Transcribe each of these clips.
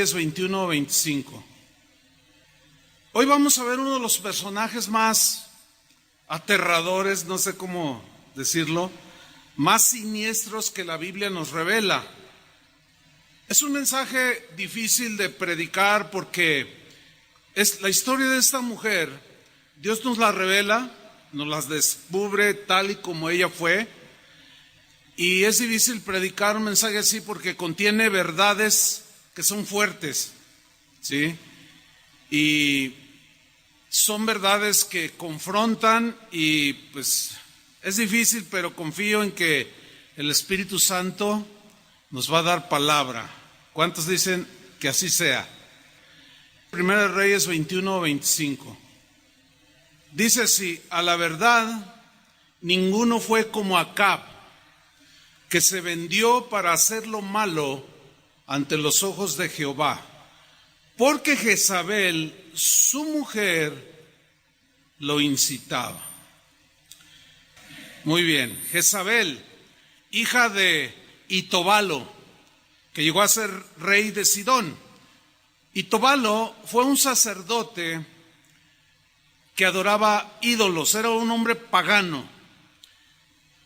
Reyes 21-25. Hoy vamos a ver uno de los personajes más aterradores, no sé cómo decirlo, más siniestros que la Biblia nos revela. Es un mensaje difícil de predicar porque es la historia de esta mujer. Dios nos la revela, nos las descubre tal y como ella fue. Y es difícil predicar un mensaje así porque contiene verdades que son fuertes, ¿sí? Y son verdades que confrontan y pues es difícil, pero confío en que el Espíritu Santo nos va a dar palabra. ¿Cuántos dicen que así sea? Primera de Reyes 21-25. Dice así: a la verdad, ninguno fue como Acab, que se vendió para hacer lo malo ante los ojos de Jehová, porque Jezabel, su mujer, lo incitaba. Muy bien, Jezabel, hija de Itobalo, que llegó a ser rey de Sidón. Itobalo fue un sacerdote que adoraba ídolos, era un hombre pagano.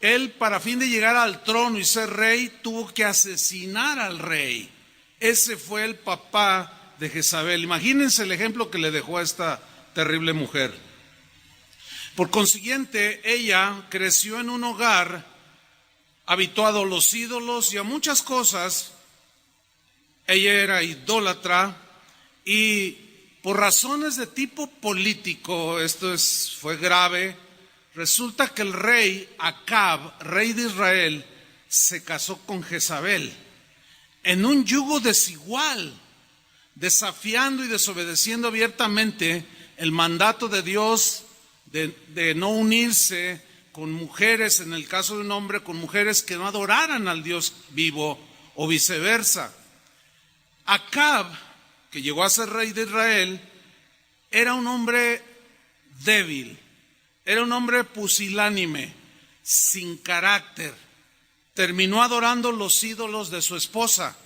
Él, para fin de llegar al trono y ser rey, tuvo que asesinar al rey. Ese fue el papá de Jezabel. Imagínense el ejemplo que le dejó a esta terrible mujer. Por consiguiente, ella creció en un hogar habituado a los ídolos y a muchas cosas. Ella era idólatra y por razones de tipo político, fue grave. Resulta que el rey Acab, rey de Israel, se casó con Jezabel en un yugo desigual, desafiando y desobedeciendo abiertamente el mandato de Dios de no unirse con mujeres, en el caso de un hombre, con mujeres que no adoraran al Dios vivo o viceversa. Acab, que llegó a ser rey de Israel, era un hombre débil. Era un hombre pusilánime, sin carácter. Terminó adorando los ídolos de su esposa.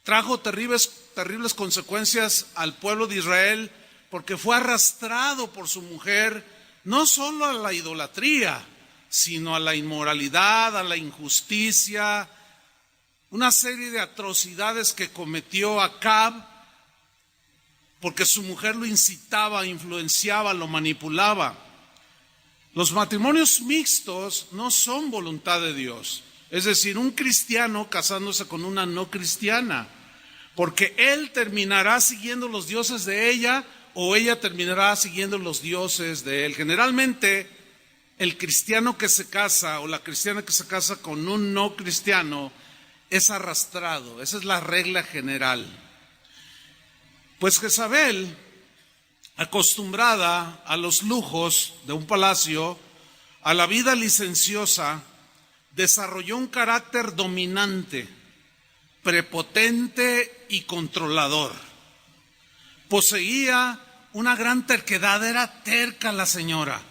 Trajo terribles consecuencias al pueblo de Israel porque fue arrastrado por su mujer, no solo a la idolatría, sino a la inmoralidad, a la injusticia, una serie de atrocidades que cometió Acab porque su mujer lo incitaba, influenciaba, lo manipulaba. Los matrimonios mixtos no son voluntad de Dios. Es decir, un cristiano casándose con una no cristiana, porque él terminará siguiendo los dioses de ella o ella terminará siguiendo los dioses de él. Generalmente, el cristiano que se casa o la cristiana que se casa con un no cristiano es arrastrado. Esa es la regla general. Pues Jezabel, acostumbrada a los lujos de un palacio, a la vida licenciosa, desarrolló un carácter dominante, prepotente y controlador. Poseía una gran terquedad, era terca la señora.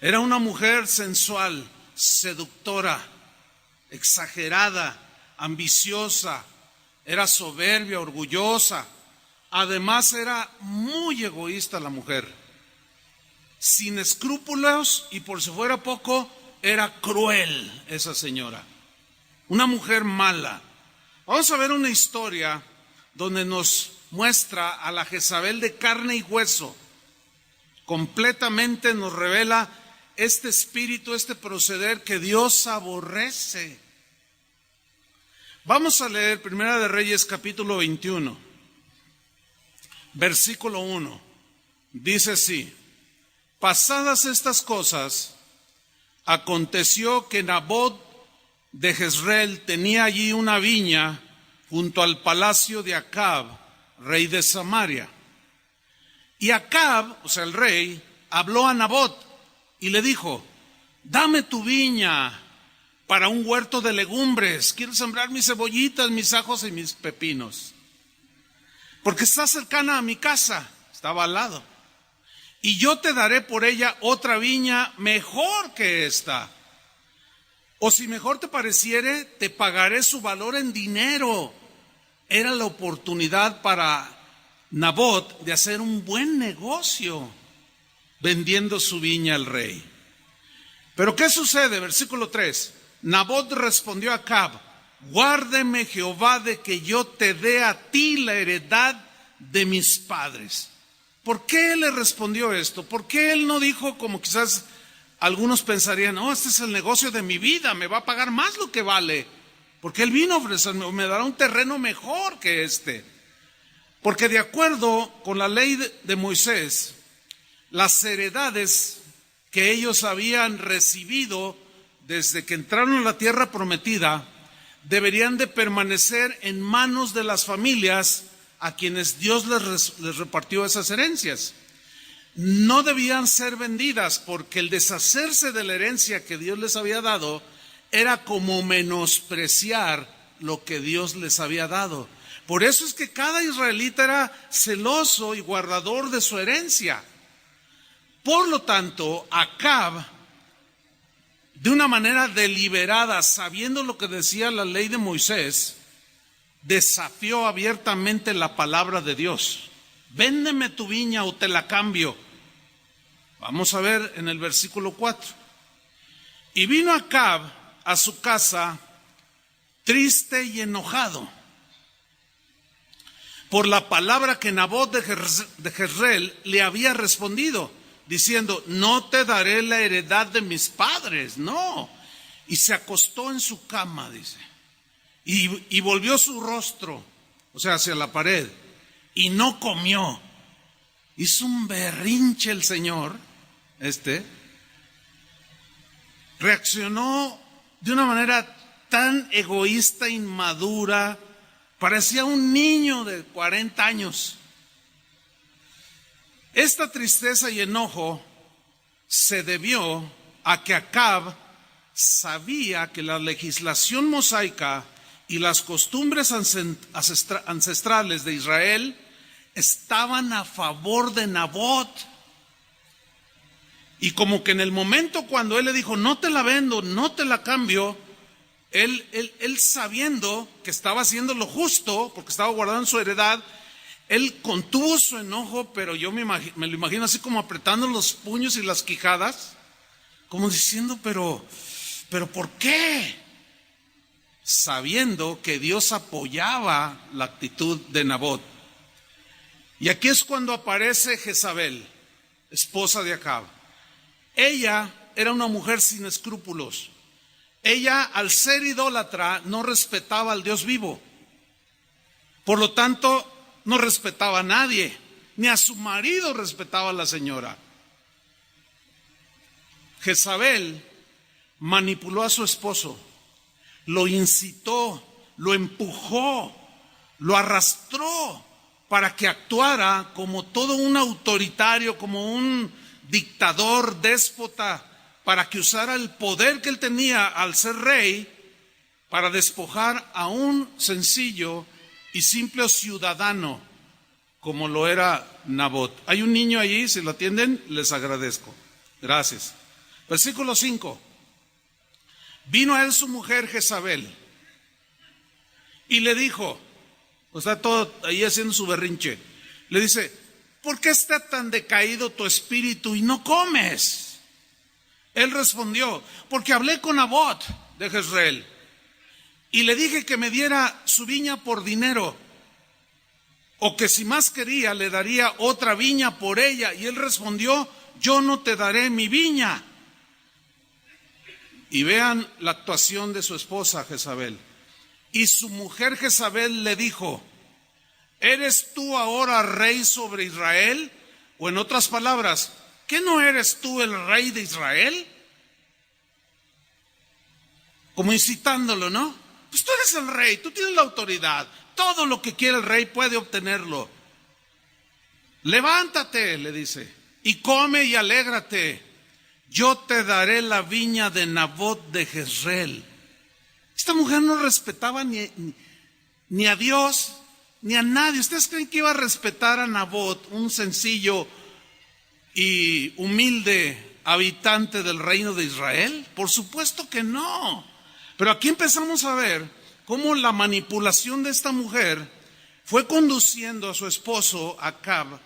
Era una mujer sensual, seductora, exagerada, ambiciosa, era soberbia, orgullosa. Además era muy egoísta la mujer, sin escrúpulos y por si fuera poco, era cruel esa señora, una mujer mala. Vamos a ver una historia donde nos muestra a la Jezabel de carne y hueso, completamente nos revela este espíritu, este proceder que Dios aborrece. Vamos a leer Primera de Reyes capítulo 21. Versículo 1, dice así: pasadas estas cosas, aconteció que Nabot de Jezreel tenía allí una viña junto al palacio de Acab, rey de Samaria. Y Acab, o sea el rey, habló a Nabot y le dijo: dame tu viña para un huerto de legumbres, quiero sembrar mis cebollitas, mis ajos y mis pepinos. Porque está cercana a mi casa, estaba al lado. Y yo te daré por ella otra viña mejor que esta. O si mejor te pareciere, te pagaré su valor en dinero. era la oportunidad para Nabot de hacer un buen negocio vendiendo su viña al rey. Pero ¿qué sucede? Versículo 3. Nabot respondió a Acab: guárdeme Jehová de que yo te dé a ti la heredad de mis padres. ¿Por qué él le respondió esto? ¿Por qué él no dijo, como quizás algunos pensarían, no, este es el negocio de mi vida, me va a pagar más lo que vale? Porque él vino a ofrecerme, me dará un terreno mejor que este. Porque de acuerdo con la ley de Moisés, las heredades que ellos habían recibido desde que entraron a la tierra prometida deberían de permanecer en manos de las familias a quienes Dios les repartió esas herencias. No debían ser vendidas, porque el deshacerse de la herencia que Dios les había dado era como menospreciar lo que Dios les había dado. Por eso es que cada israelita era celoso y guardador de su herencia. Por lo tanto, Acab, de una manera deliberada, sabiendo lo que decía la ley de Moisés, desafió abiertamente la palabra de Dios. Véndeme tu viña o te la cambio. Vamos a ver en el versículo 4. Y vino Acab a su casa triste y enojado por la palabra que Nabot de Jezreel le había respondido, diciendo: no te daré la heredad de mis padres, no. Y se acostó en su cama, dice, y volvió su rostro, o sea, hacia la pared, y no comió. Hizo un berrinche el Señor, reaccionó de una manera tan egoísta, inmadura, parecía un niño de 40 años. Esta tristeza y enojo se debió a que Acab sabía que la legislación mosaica y las costumbres ancestrales de Israel estaban a favor de Nabot. Y como que en el momento cuando él le dijo: no te la vendo, no te la cambio, él sabiendo que estaba haciendo lo justo, porque estaba guardando su heredad, él contuvo su enojo, pero yo me lo imagino así como apretando los puños y las quijadas, como diciendo: pero ¿por qué? Sabiendo que Dios apoyaba la actitud de Nabot. Y aquí es cuando aparece Jezabel, esposa de Acab. Ella era una mujer sin escrúpulos. Ella, al ser idólatra, no respetaba al Dios vivo. Por lo tanto, no respetaba a nadie, ni a su marido respetaba a la señora. Jezabel manipuló a su esposo, lo incitó, lo empujó, lo arrastró para que actuara como todo un autoritario, como un dictador, déspota, para que usara el poder que él tenía al ser rey para despojar a un sencillo y simple ciudadano como lo era Nabot. Hay un niño allí, si lo atienden, les agradezco. Gracias. Versículo 5. Vino a él su mujer Jezabel y le dijo, está todo ahí haciendo su berrinche, le dice: ¿por qué está tan decaído tu espíritu y no comes? Él respondió: porque hablé con Nabot de Jezreel y le dije que me diera su viña por dinero, o que si más quería le daría otra viña por ella. Y él respondió: yo no te daré mi viña. Y vean la actuación de su esposa Jezabel. Y su mujer Jezabel le dijo: ¿eres tú ahora rey sobre Israel? O en otras palabras, ¿qué no eres tú el rey de Israel? Como incitándolo, ¿no? Pues tú eres el rey, tú tienes la autoridad. Todo lo que quiere el rey puede obtenerlo. Levántate, le dice, y come y alégrate. Yo te daré la viña de Nabot de Jezreel. Esta mujer no respetaba ni a Dios ni a nadie. ¿Ustedes creen que iba a respetar a Nabot, un sencillo y humilde habitante del reino de Israel? Por supuesto que no. Pero aquí empezamos a ver cómo la manipulación de esta mujer fue conduciendo a su esposo Acab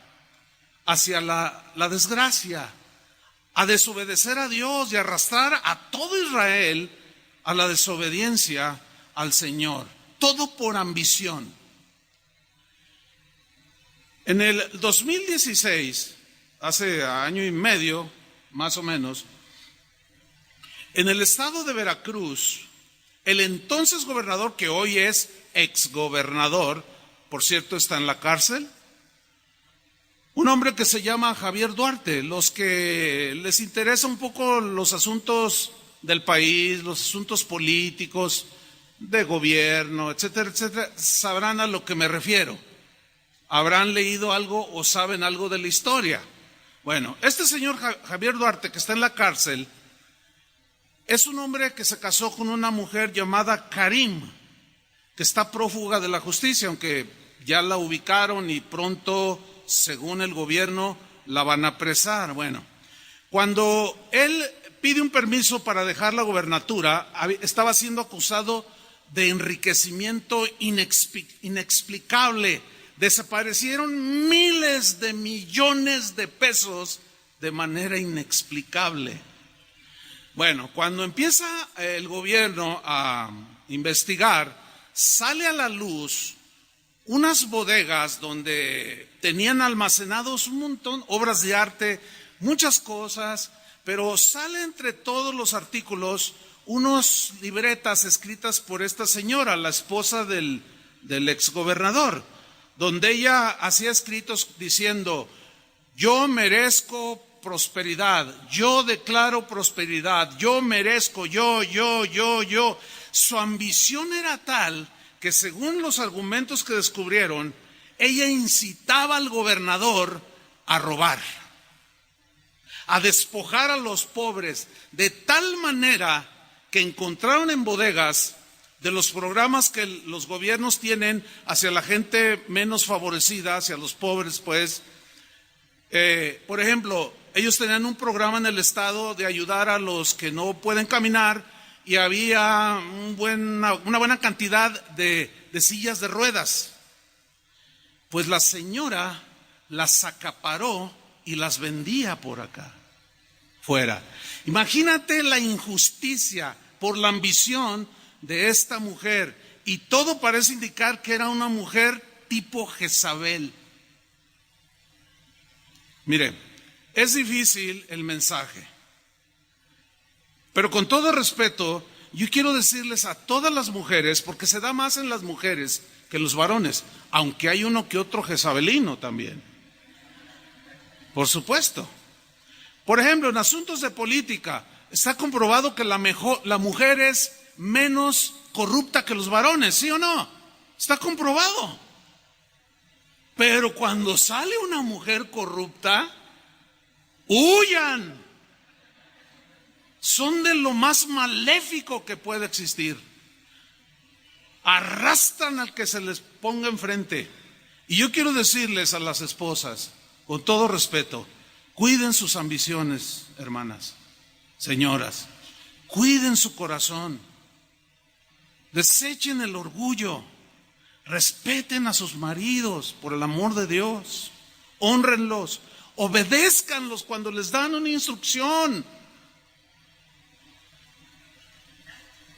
hacia la desgracia, a desobedecer a Dios y arrastrar a todo Israel a la desobediencia al Señor, todo por ambición. En el 2016, hace año y medio, más o menos, en el estado de Veracruz, el entonces gobernador, que hoy es exgobernador, por cierto, está en la cárcel, un hombre que se llama Javier Duarte. Los que les interesa un poco los asuntos del país, los asuntos políticos, de gobierno, etcétera, etcétera, sabrán a lo que me refiero. Habrán leído algo o saben algo de la historia. Bueno, este señor Javier Duarte, que está en la cárcel, es un hombre que se casó con una mujer llamada Karim, que está prófuga de la justicia, aunque ya la ubicaron y pronto, según el gobierno, la van a apresar. Bueno, cuando él pide un permiso para dejar la gobernatura, estaba siendo acusado de enriquecimiento inexplicable. Desaparecieron miles de millones de pesos de manera inexplicable. Bueno, cuando empieza el gobierno a investigar, sale a la luz unas bodegas donde tenían almacenados un montón, obras de arte, muchas cosas, pero sale entre todos los artículos unas libretas escritas por esta señora, la esposa del exgobernador, donde ella hacía escritos diciendo: yo merezco prosperidad, yo declaro prosperidad, yo merezco, yo. Su ambición era tal que, según los argumentos que descubrieron, ella incitaba al gobernador a robar, a despojar a los pobres, de tal manera que encontraron en bodegas de los programas que los gobiernos tienen hacia la gente menos favorecida, hacia los pobres, pues. Por ejemplo, ellos tenían un programa en el estado de ayudar a los que no pueden caminar, y había una buena cantidad de sillas de ruedas. Pues la señora las acaparó y las vendía por acá, fuera. Imagínate la injusticia por la ambición de esta mujer, y todo parece indicar que era una mujer tipo Jezabel. Mire, es difícil el mensaje, pero con todo respeto, yo quiero decirles a todas las mujeres, porque se da más en las mujeres que en los varones, aunque hay uno que otro jezabelino también, por supuesto. Por ejemplo, en asuntos de política, está comprobado que la mujer es menos corrupta que los varones, ¿sí o no? Está comprobado. Pero cuando sale una mujer corrupta, huyan. Son de lo más maléfico que puede existir. Arrastran al que se les ponga enfrente. Y yo quiero decirles a las esposas, con todo respeto, cuiden sus ambiciones, hermanas, señoras, cuiden su corazón, desechen el orgullo, respeten a sus maridos por el amor de Dios, hónrenlos, obedézcanlos cuando les dan una instrucción.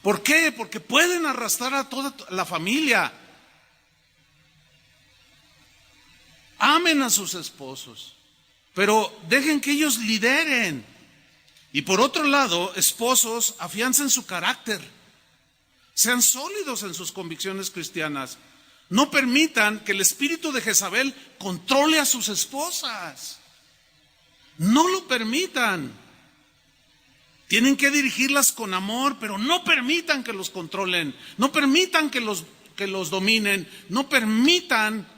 ¿Por qué? Porque pueden arrastrar a toda la familia. Amen a sus esposos, pero dejen que ellos lideren. Y por otro lado, esposos, afiancen su carácter, sean sólidos en sus convicciones cristianas. No permitan que el espíritu de Jezabel controle a sus esposas. No lo permitan. Tienen que dirigirlas con amor, pero no permitan que los controlen, no permitan que los dominen, no permitan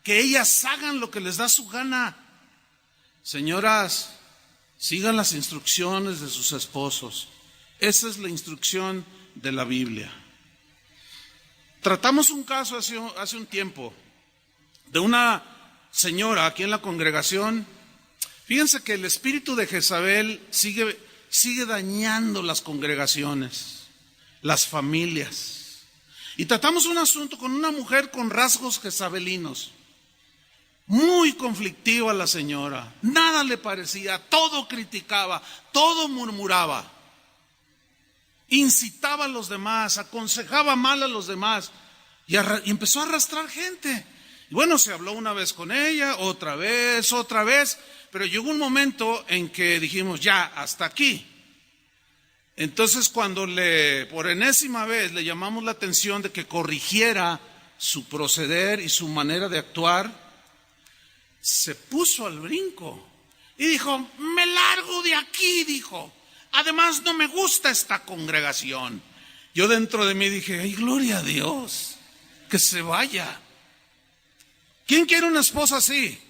que ellas hagan lo que les da su gana. Señoras, sigan las instrucciones de sus esposos. Esa es la instrucción de la Biblia. Tratamos un caso hace un tiempo de una señora aquí en la congregación. Fíjense que el espíritu de Jezabel sigue dañando las congregaciones, las familias. Y tratamos un asunto con una mujer con rasgos jezabelinos. Muy conflictiva la señora. Nada le parecía, todo criticaba, todo murmuraba. Incitaba a los demás, aconsejaba mal a los demás. Y empezó a arrastrar gente. Y bueno, se habló una vez con ella, otra vez, pero llegó un momento en que dijimos, ya, hasta aquí. Entonces cuando por enésima vez le llamamos la atención de que corrigiera su proceder y su manera de actuar, se puso al brinco y dijo, me largo de aquí, dijo. Además no me gusta esta congregación. Yo dentro de mí dije, ay, gloria a Dios, que se vaya. ¿Quién quiere una esposa así?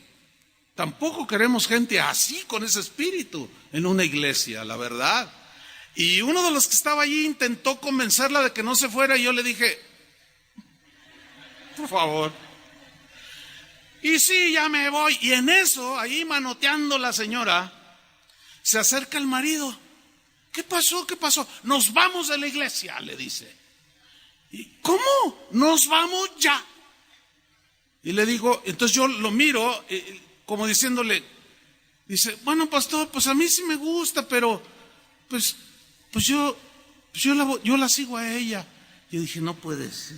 Tampoco queremos gente así, con ese espíritu, en una iglesia, la verdad. Y uno de los que estaba allí intentó convencerla de que no se fuera y yo le dije, por favor. Y sí, ya me voy. Y en eso, ahí manoteando la señora, se acerca el marido. ¿Qué pasó? ¿Qué pasó? Nos vamos de la iglesia, le dice. ¿Y cómo? Nos vamos ya. Y le digo, entonces yo lo miro como diciéndole, dice, bueno, pastor, pues a mí sí me gusta, pero pues yo la sigo a ella. Yo dije, no puede ser.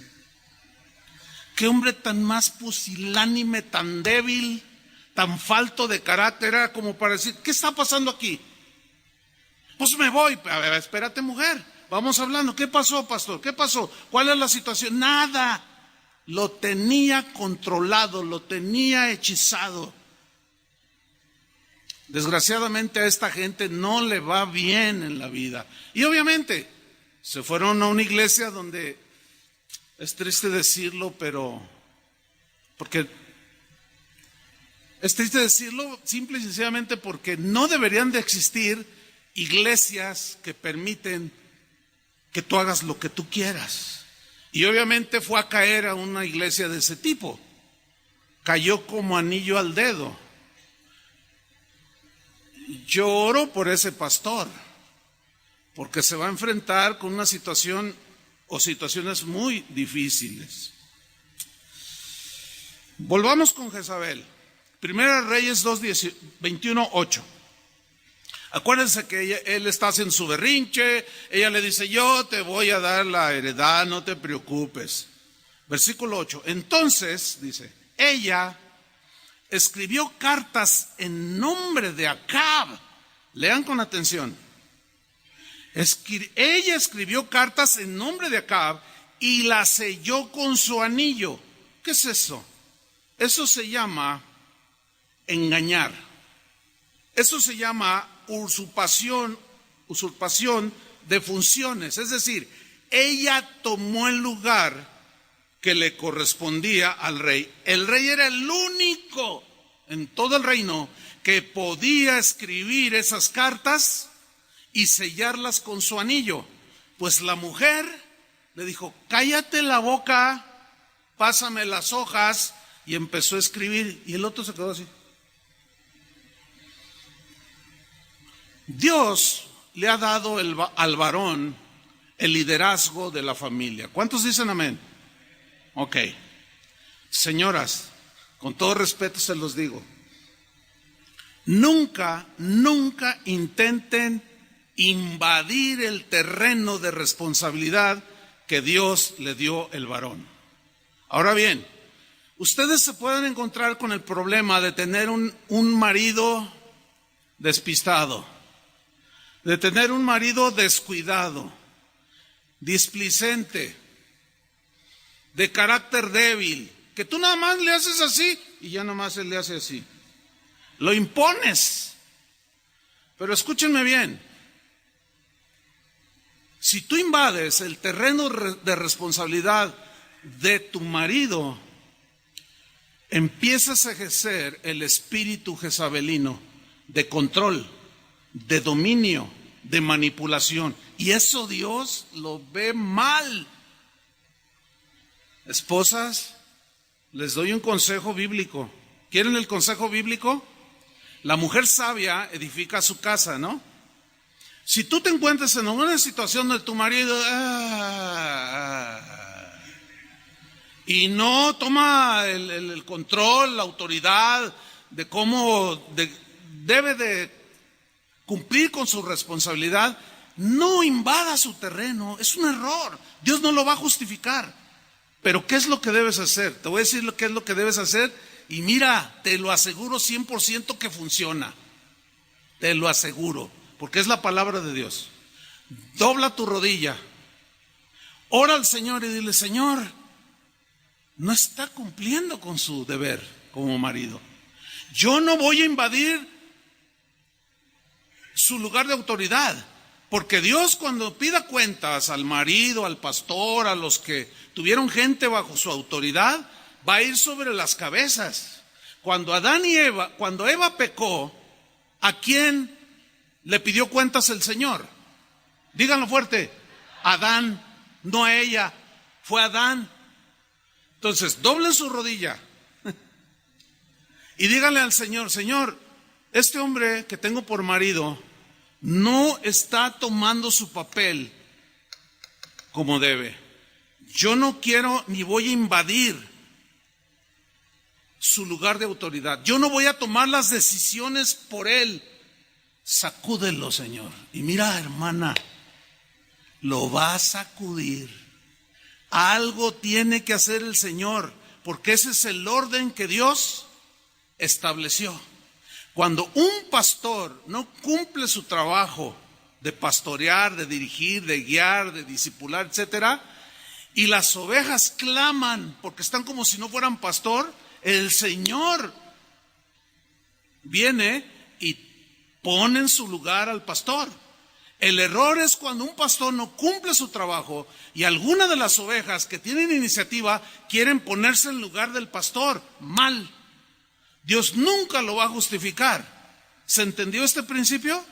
Qué hombre tan más pusilánime, tan débil, tan falto de carácter, era como para decir, ¿qué está pasando aquí? Pues me voy. A ver, espérate, mujer, vamos hablando. ¿Qué pasó, pastor? ¿Qué pasó? ¿Cuál es la situación? Nada. Lo tenía controlado, lo tenía hechizado. Desgraciadamente a esta gente no le va bien en la vida. Y obviamente se fueron a una iglesia donde, es triste decirlo, pero porque es triste decirlo simple y sencillamente porque no deberían de existir iglesias que permiten que tú hagas lo que tú quieras. Y obviamente fue a caer a una iglesia de ese tipo. Cayó como anillo al dedo. Yo oro por ese pastor, porque se va a enfrentar con una situación o situaciones muy difíciles. Volvamos con Jezabel. Primera Reyes 21:8. Acuérdense que él está haciendo su berrinche, ella le dice, yo te voy a dar la heredad, no te preocupes. Versículo 8, entonces, dice, ella escribió cartas en nombre de Acab. Lean con atención. Ella escribió cartas en nombre de Acab y las selló con su anillo. ¿Qué es eso? Eso se llama engañar. Eso se llama usurpación de funciones. Es decir, ella tomó el lugar que le correspondía al rey. El rey era el único en todo el reino que podía escribir esas cartas y sellarlas con su anillo. Pues la mujer le dijo, cállate la boca, pásame las hojas, y empezó a escribir, y el otro se quedó así. Dios le ha dado al varón el liderazgo de la familia. ¿Cuántos dicen amén? Ok. Señoras, con todo respeto se los digo, nunca intenten invadir el terreno de responsabilidad que Dios le dio el varón. Ahora bien, ustedes se pueden encontrar con el problema de tener un marido despistado, de tener un marido descuidado, displicente, de carácter débil, que tú nada más le haces así y ya nada más él le hace así. Lo impones. Pero escúchenme bien. Si tú invades el terreno de responsabilidad de tu marido, empiezas a ejercer el espíritu jezabelino de control, de dominio, de manipulación. Y eso Dios lo ve mal. Esposas, les doy un consejo bíblico. ¿Quieren el consejo bíblico? La mujer sabia edifica su casa, ¿no? Si tú te encuentras en una situación donde tu marido y no toma el control, la autoridad de cómo debe de cumplir con su responsabilidad, no invada su terreno. Es un error. Dios no lo va a justificar. Pero ¿qué es lo que debes hacer? Te voy a decir qué es lo que debes hacer y mira, te lo aseguro 100% que funciona. Te lo aseguro, porque es la palabra de Dios. Dobla tu rodilla, ora al Señor y dile: Señor, no está cumpliendo con su deber como marido. Yo no voy a invadir su lugar de autoridad, porque Dios, cuando pida cuentas al marido, al pastor, a los que tuvieron gente bajo su autoridad, va a ir sobre las cabezas. Cuando Eva pecó, ¿a quién le pidió cuentas el Señor? Díganlo fuerte: Adán, no a ella, fue Adán. Entonces, doblen su rodilla y díganle al Señor: Señor, este hombre que tengo por marido no está tomando su papel como debe. Yo no quiero ni voy a invadir su lugar de autoridad. Yo no voy a tomar las decisiones por él. Sacúdelo, Señor. Y mira, hermana, lo va a sacudir. Algo tiene que hacer el Señor, porque ese es el orden que Dios estableció. Cuando un pastor no cumple su trabajo de pastorear, de dirigir, de guiar, de discipular, etcétera, y las ovejas claman porque están como si no fueran pastor, el Señor viene y pone en su lugar al pastor. El error es cuando un pastor no cumple su trabajo y alguna de las ovejas que tienen iniciativa quieren ponerse en lugar del pastor. Mal. Dios nunca lo va a justificar. ¿Se entendió este principio?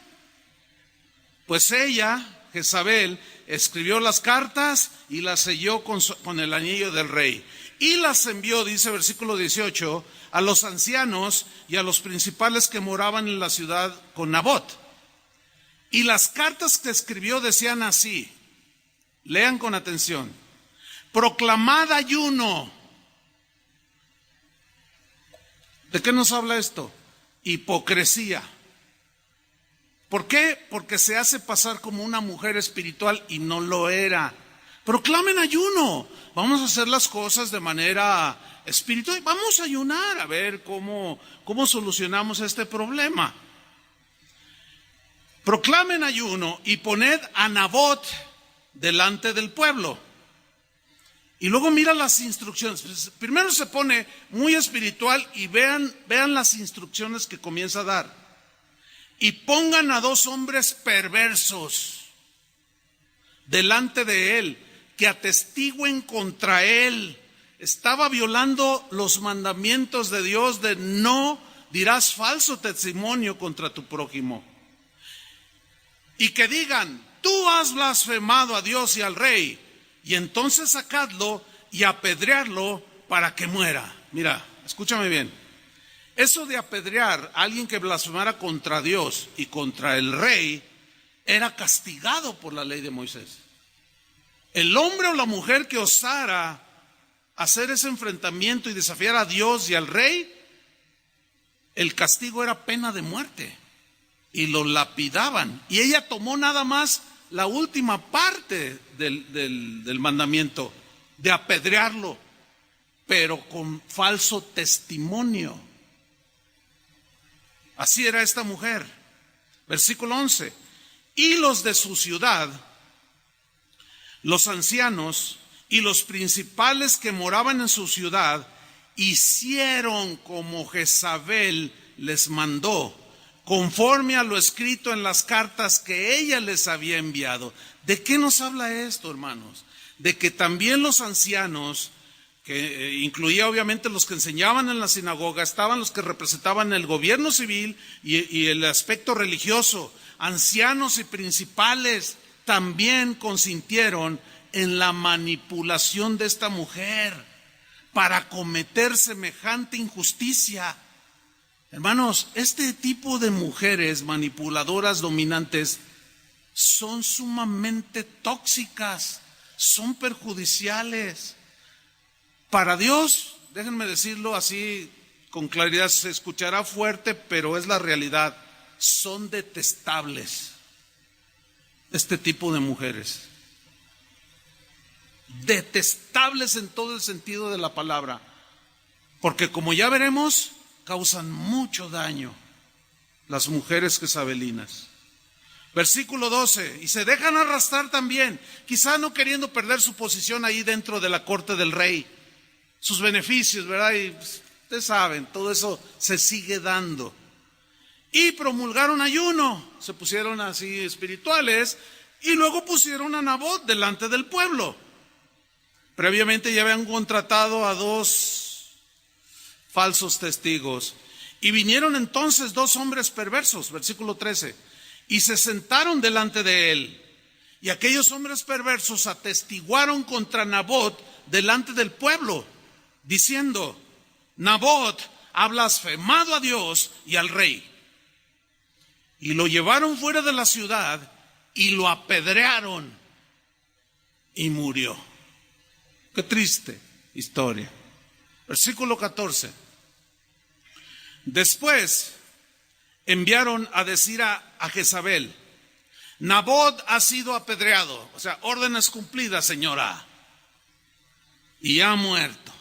Pues ella, Jezabel, escribió las cartas y las selló con el anillo del rey. Y las envió, dice versículo 18, a los ancianos y a los principales que moraban en la ciudad con Nabot. Y las cartas que escribió decían así, lean con atención: proclamad ayuno. ¿De qué nos habla esto? Hipocresía. ¿Por qué? Porque se hace pasar como una mujer espiritual y no lo era. Proclamen ayuno. Vamos a hacer las cosas de manera espiritual. Vamos a ayunar a ver cómo solucionamos este problema. Proclamen ayuno y poned a Nabot delante del pueblo. Y luego mira las instrucciones. Primero se pone muy espiritual y vean las instrucciones que comienza a dar. Y pongan a 2 hombres perversos delante de él, que atestiguen contra él. Estaba violando los mandamientos de Dios de no dirás falso testimonio contra tu prójimo. Y que digan: tú has blasfemado a Dios y al rey. Y entonces sacadlo y apedrearlo para que muera. Mira, escúchame bien. Eso de apedrear a alguien que blasfemara contra Dios y contra el rey era castigado por la ley de Moisés. El hombre o la mujer que osara hacer ese enfrentamiento y desafiar a Dios y al rey, el castigo era pena de muerte y lo lapidaban. Y ella tomó nada más la última parte del mandamiento, de apedrearlo, pero con falso testimonio. Así era esta mujer. Versículo 11. Y los de su ciudad, los ancianos y los principales que moraban en su ciudad, hicieron como Jezabel les mandó, conforme a lo escrito en las cartas que ella les había enviado. ¿De qué nos habla esto, hermanos? De que también los ancianos, que incluía obviamente los que enseñaban en la sinagoga, estaban los que representaban el gobierno civil y el aspecto religioso. Ancianos y principales también consintieron en la manipulación de esta mujer para cometer semejante injusticia. Hermanos, este tipo de mujeres manipuladoras, dominantes, son sumamente tóxicas, son perjudiciales. Para Dios, déjenme decirlo así con claridad, se escuchará fuerte, pero es la realidad. Son detestables este tipo de mujeres. Detestables en todo el sentido de la palabra. Porque como ya veremos, causan mucho daño las mujeres jezabelinas. Versículo 12, y se dejan arrastrar también, quizá no queriendo perder su posición ahí dentro de la corte del rey, sus beneficios, ¿verdad? Y ustedes saben, todo eso se sigue dando. Y promulgaron ayuno, se pusieron así espirituales, y luego pusieron a Nabot delante del pueblo. Previamente ya habían contratado a 2 falsos testigos. Y vinieron entonces 2 hombres perversos, versículo 13, y se sentaron delante de él. Y aquellos hombres perversos atestiguaron contra Nabot delante del pueblo, diciendo: Nabot ha blasfemado a Dios y al rey. Y lo llevaron fuera de la ciudad y lo apedrearon y murió. Qué triste historia. Versículo 14. Después enviaron a decir a Jezabel: Nabot ha sido apedreado, o sea, órdenes cumplidas, señora, y ha muerto.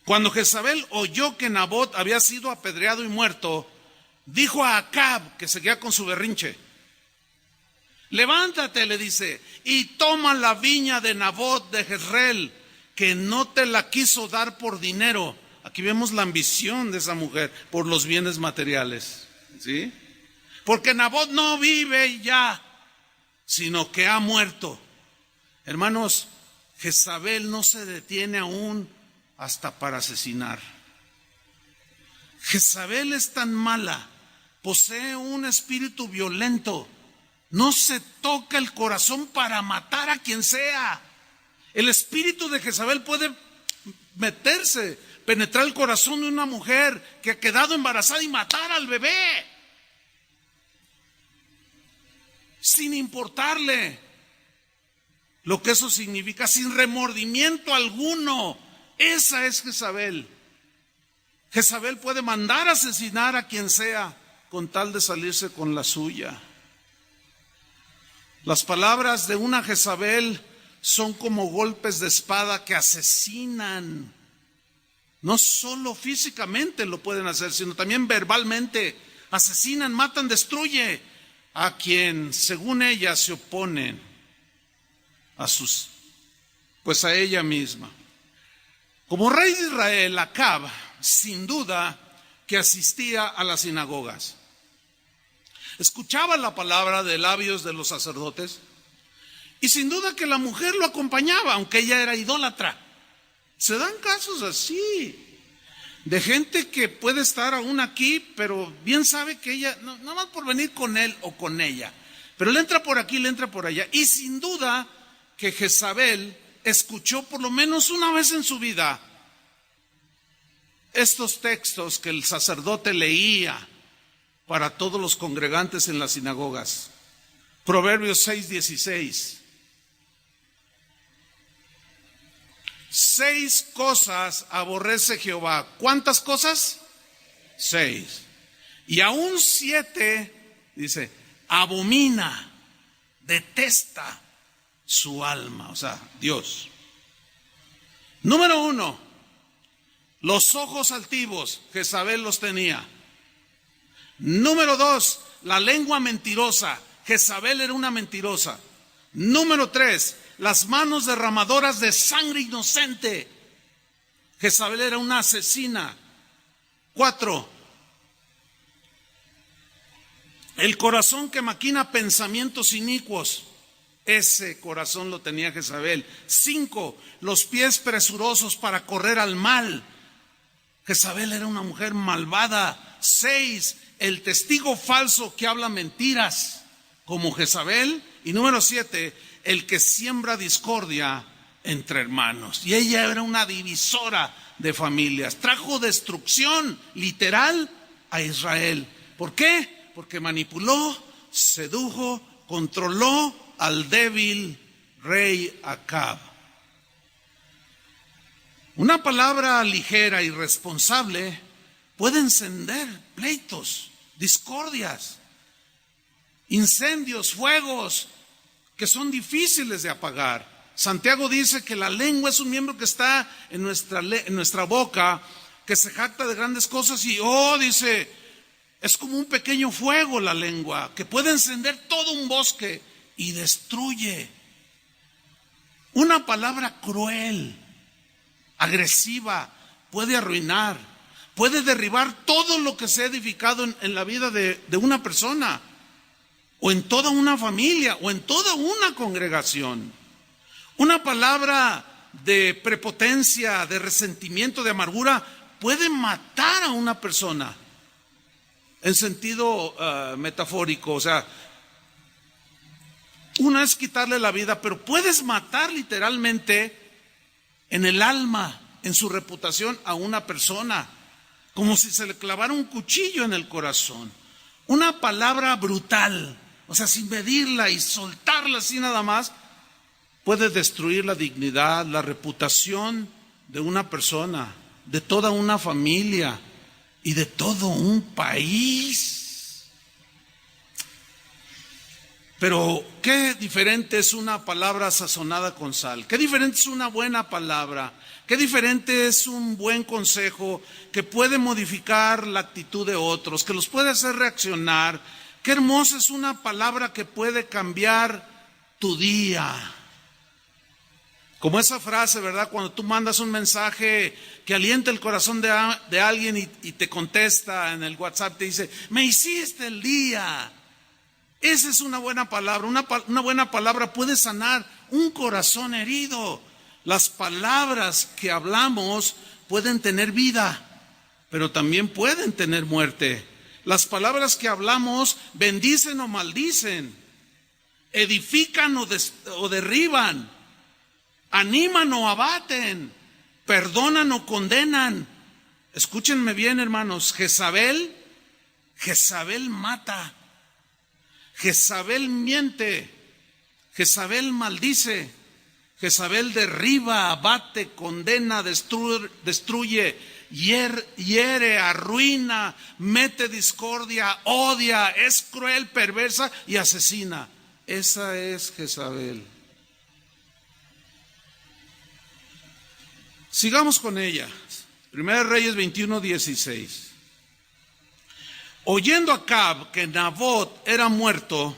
Cuando Jezabel oyó que Nabot había sido apedreado y muerto, dijo a Acab, que seguía con su berrinche: levántate, le dice, y toma la viña de Nabot de Jezreel, que no te la quiso dar por dinero. Aquí vemos la ambición de esa mujer por los bienes materiales, ¿sí? Porque Nabot no vive ya, sino que ha muerto. Hermanos, Jezabel no se detiene aún hasta para asesinar. Jezabel es tan mala, posee un espíritu violento, no se toca el corazón para matar a quien sea. El espíritu de Jezabel puede meterse, penetrar el corazón de una mujer que ha quedado embarazada y matar al bebé, sin importarle lo que eso significa, sin remordimiento alguno. Esa es Jezabel. Jezabel puede mandar a asesinar a quien sea con tal de salirse con la suya. Las palabras de una Jezabel son como golpes de espada que asesinan. No solo físicamente lo pueden hacer, sino también verbalmente. Asesinan, matan, destruye a quien según ella se oponen a ella misma. Como rey de Israel, Acab sin duda que asistía a las sinagogas. Escuchaba la palabra de labios de los sacerdotes y sin duda que la mujer lo acompañaba, aunque ella era idólatra. Se dan casos así, de gente que puede estar aún aquí, pero bien sabe que ella, no más por venir con él o con ella, pero le entra por aquí, le entra por allá. Y sin duda que Jezabel escuchó por lo menos una vez en su vida estos textos que el sacerdote leía para todos los congregantes en las sinagogas. Proverbios 6:16. 6 cosas aborrece Jehová. ¿Cuántas cosas? 6. Y aún 7, dice, abomina, detesta su alma, o sea, Dios. Número 1, los ojos altivos, Jezabel los tenía. Número 2, la lengua mentirosa, Jezabel era una mentirosa. Número 3, las manos derramadoras de sangre inocente, Jezabel era una asesina. 4, el corazón que maquina pensamientos inicuos, ese corazón lo tenía Jezabel. 5, los pies presurosos para correr al mal, Jezabel era una mujer malvada. 6, el testigo falso que habla mentiras, como Jezabel. Y número 7, el que siembra discordia entre hermanos. Y ella era una divisora de familias. Trajo destrucción literal a Israel. ¿Por qué? Porque manipuló, sedujo, controló al débil rey Acab. Una palabra ligera, irresponsable, puede encender pleitos, discordias, incendios, fuegos que son difíciles de apagar. Santiago dice que la lengua es un miembro que está en nuestra boca, que se jacta de grandes cosas y, dice, es como un pequeño fuego la lengua, que puede encender todo un bosque y destruye. Una palabra cruel, agresiva, puede arruinar, puede derribar todo lo que se ha edificado en la vida de una persona, o en toda una familia, o en toda una congregación. Una palabra de prepotencia, de resentimiento, de amargura, puede matar a una persona, en sentido metafórico. O sea, una es quitarle la vida, pero puedes matar literalmente en el alma, en su reputación a una persona, como si se le clavara un cuchillo en el corazón. Una palabra brutal, o sea, sin medirla y soltarla así nada más, puede destruir la dignidad, la reputación de una persona, de toda una familia y de todo un país. Pero qué diferente es una palabra sazonada con sal, qué diferente es una buena palabra, qué diferente es un buen consejo que puede modificar la actitud de otros, que los puede hacer reaccionar. Qué hermosa es una palabra que puede cambiar tu día. Como esa frase, ¿verdad? Cuando tú mandas un mensaje que alienta el corazón de alguien y te contesta en el WhatsApp, te dice, me hiciste el día. Esa es una buena palabra. Una buena palabra puede sanar un corazón herido. Las palabras que hablamos pueden tener vida, pero también pueden tener muerte. Las palabras que hablamos bendicen o maldicen, edifican o derriban, animan o abaten, perdonan o condenan. Escúchenme bien, hermanos. Jezabel mata, Jezabel miente, Jezabel maldice, Jezabel derriba, abate, condena, destruye, hiere, arruina, mete discordia, odia, es cruel, perversa y asesina. Esa es Jezabel. Sigamos con ella. Primera Reyes 21:16. Oyendo Acab que Nabot era muerto,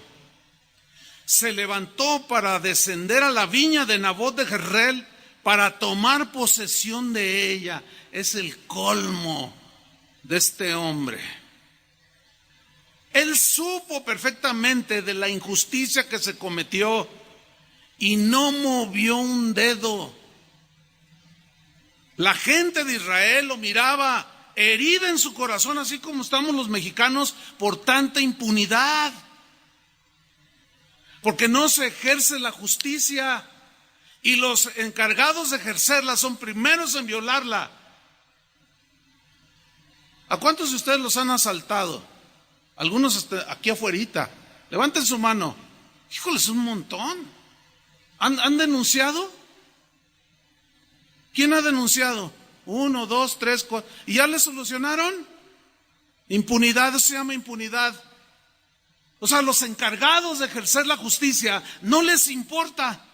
se levantó para descender a la viña de Nabot de Jezreel para tomar posesión de ella. Es el colmo de este hombre. Él supo perfectamente de la injusticia que se cometió y no movió un dedo. La gente de Israel lo miraba herida en su corazón, así como estamos los mexicanos por tanta impunidad, porque no se ejerce la justicia y los encargados de ejercerla son primeros en violarla. ¿A cuántos de ustedes los han asaltado? Algunos hasta aquí afuerita. Levanten su mano. Híjoles, un montón. ¿Han denunciado? ¿Quién ha denunciado? 1, 2, 3, 4. ¿Y ya le solucionaron? Impunidad, eso se llama impunidad. O sea, los encargados de ejercer la justicia no les importa,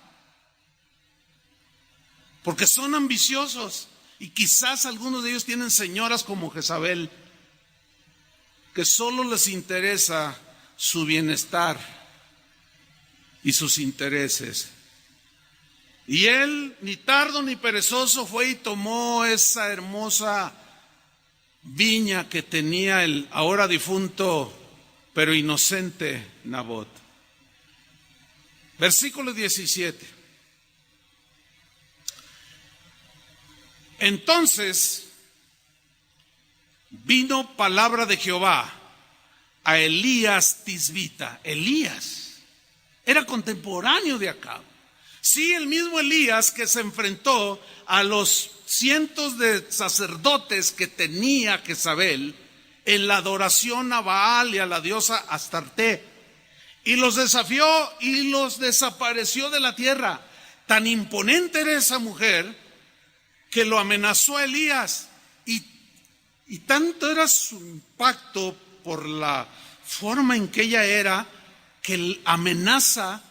porque son ambiciosos y quizás algunos de ellos tienen señoras como Jezabel, que solo les interesa su bienestar y sus intereses. Y él, ni tardo ni perezoso, fue y tomó esa hermosa viña que tenía el ahora difunto pero inocente Nabot. Versículo 17. Entonces vino palabra de Jehová a Elías Tisbita. Elías era contemporáneo de Acab. Sí, el mismo Elías que se enfrentó a los cientos de sacerdotes que tenía Jezabel en la adoración a Baal y a la diosa Astarte, y los desafió y los desapareció de la tierra. Tan imponente era esa mujer que lo amenazó a Elías. Y tanto era su impacto por la forma en que ella era, que amenaza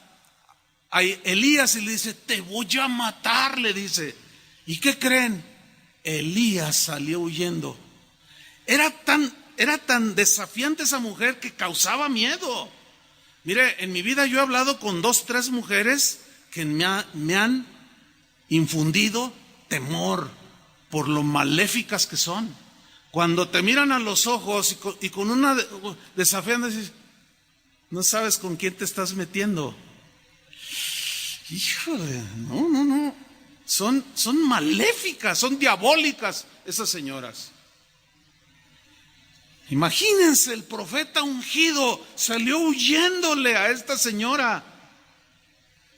a Elías y le dice: te voy a matar, le dice. ¿Y qué creen? Elías salió huyendo. Era tan desafiante esa mujer que causaba miedo. Mire, en mi vida yo he hablado con 2, 3 mujeres que me han infundido temor por lo maléficas que son. Cuando te miran a los ojos y con una desafiante, dices: no sabes con quién te estás metiendo. Híjole, no. Son maléficas, son diabólicas esas señoras. Imagínense, el profeta ungido salió huyéndole a esta señora,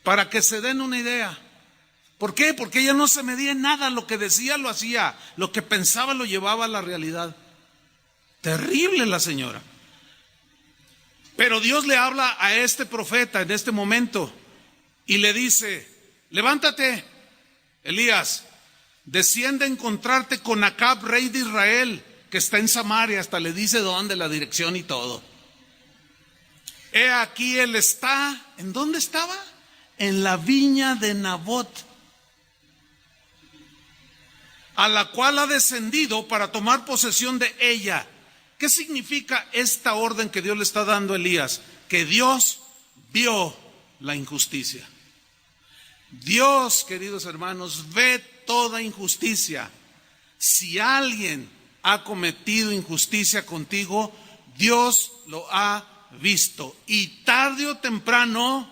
para que se den una idea. ¿Por qué? Porque ella no se medía en nada, lo que decía lo hacía, lo que pensaba lo llevaba a la realidad. Terrible la señora. Pero Dios le habla a este profeta en este momento y le dice: levántate, Elías, desciende a encontrarte con Acab, rey de Israel, que está en Samaria. Hasta le dice dónde, la dirección y todo. He aquí, él está, ¿en dónde estaba? En la viña de Nabot, a la cual ha descendido para tomar posesión de ella. ¿Qué significa esta orden que Dios le está dando a Elías? Que Dios vio la injusticia. Dios, queridos hermanos, ve toda injusticia. Si alguien ha cometido injusticia contigo, Dios lo ha visto. Y tarde o temprano,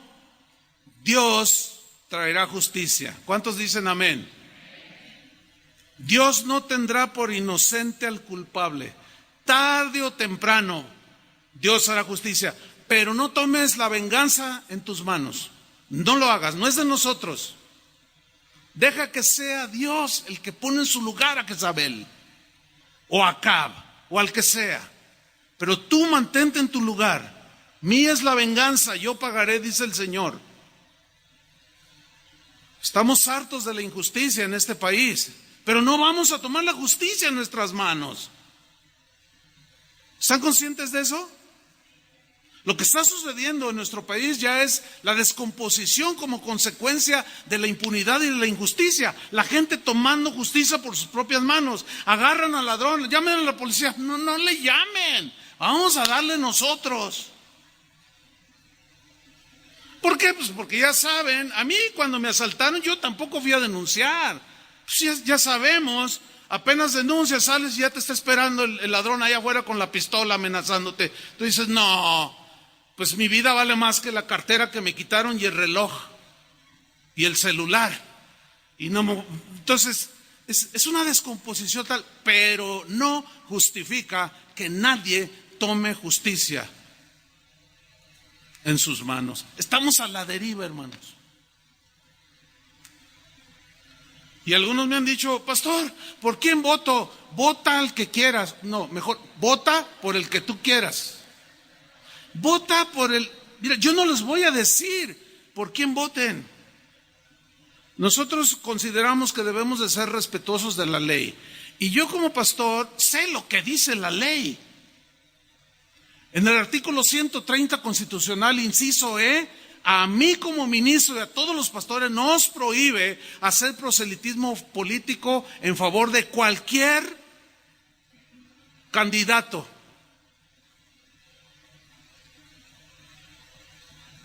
Dios traerá justicia. ¿Cuántos dicen amén? Dios no tendrá por inocente al culpable. Tarde o temprano, Dios hará justicia. Pero no tomes la venganza en tus manos. No lo hagas, no es de nosotros. Deja que sea Dios el que pone en su lugar a Jezabel, o a Acab, o al que sea. Pero tú mantente en tu lugar. Mía es la venganza, yo pagaré, dice el Señor. Estamos hartos de la injusticia en este país, pero no vamos a tomar la justicia en nuestras manos. ¿Están conscientes de eso? Lo que está sucediendo en nuestro país ya es la descomposición como consecuencia de la impunidad y de la injusticia. La gente tomando justicia por sus propias manos. Agarran al ladrón, llamen a la policía. No le llamen, vamos a darle nosotros. ¿Por qué? Pues porque ya saben, a mí cuando me asaltaron yo tampoco fui a denunciar. Pues ya sabemos, apenas denuncias, sales y ya te está esperando el ladrón allá afuera con la pistola amenazándote. Tú dices: no, pues mi vida vale más que la cartera que me quitaron y el reloj y el celular. Entonces es una descomposición tal, pero no justifica que nadie tome justicia en sus manos. Estamos a la deriva, hermanos. Y algunos me han dicho: pastor, ¿por quién voto? Vota al que quieras. No, mejor vota por el que tú quieras. Vota por el... Mira, yo no les voy a decir por quién voten. Nosotros consideramos que debemos de ser respetuosos de la ley. Y yo como pastor sé lo que dice la ley. En el artículo 130 constitucional, inciso E, a mí como ministro y a todos los pastores nos prohíbe hacer proselitismo político en favor de cualquier candidato.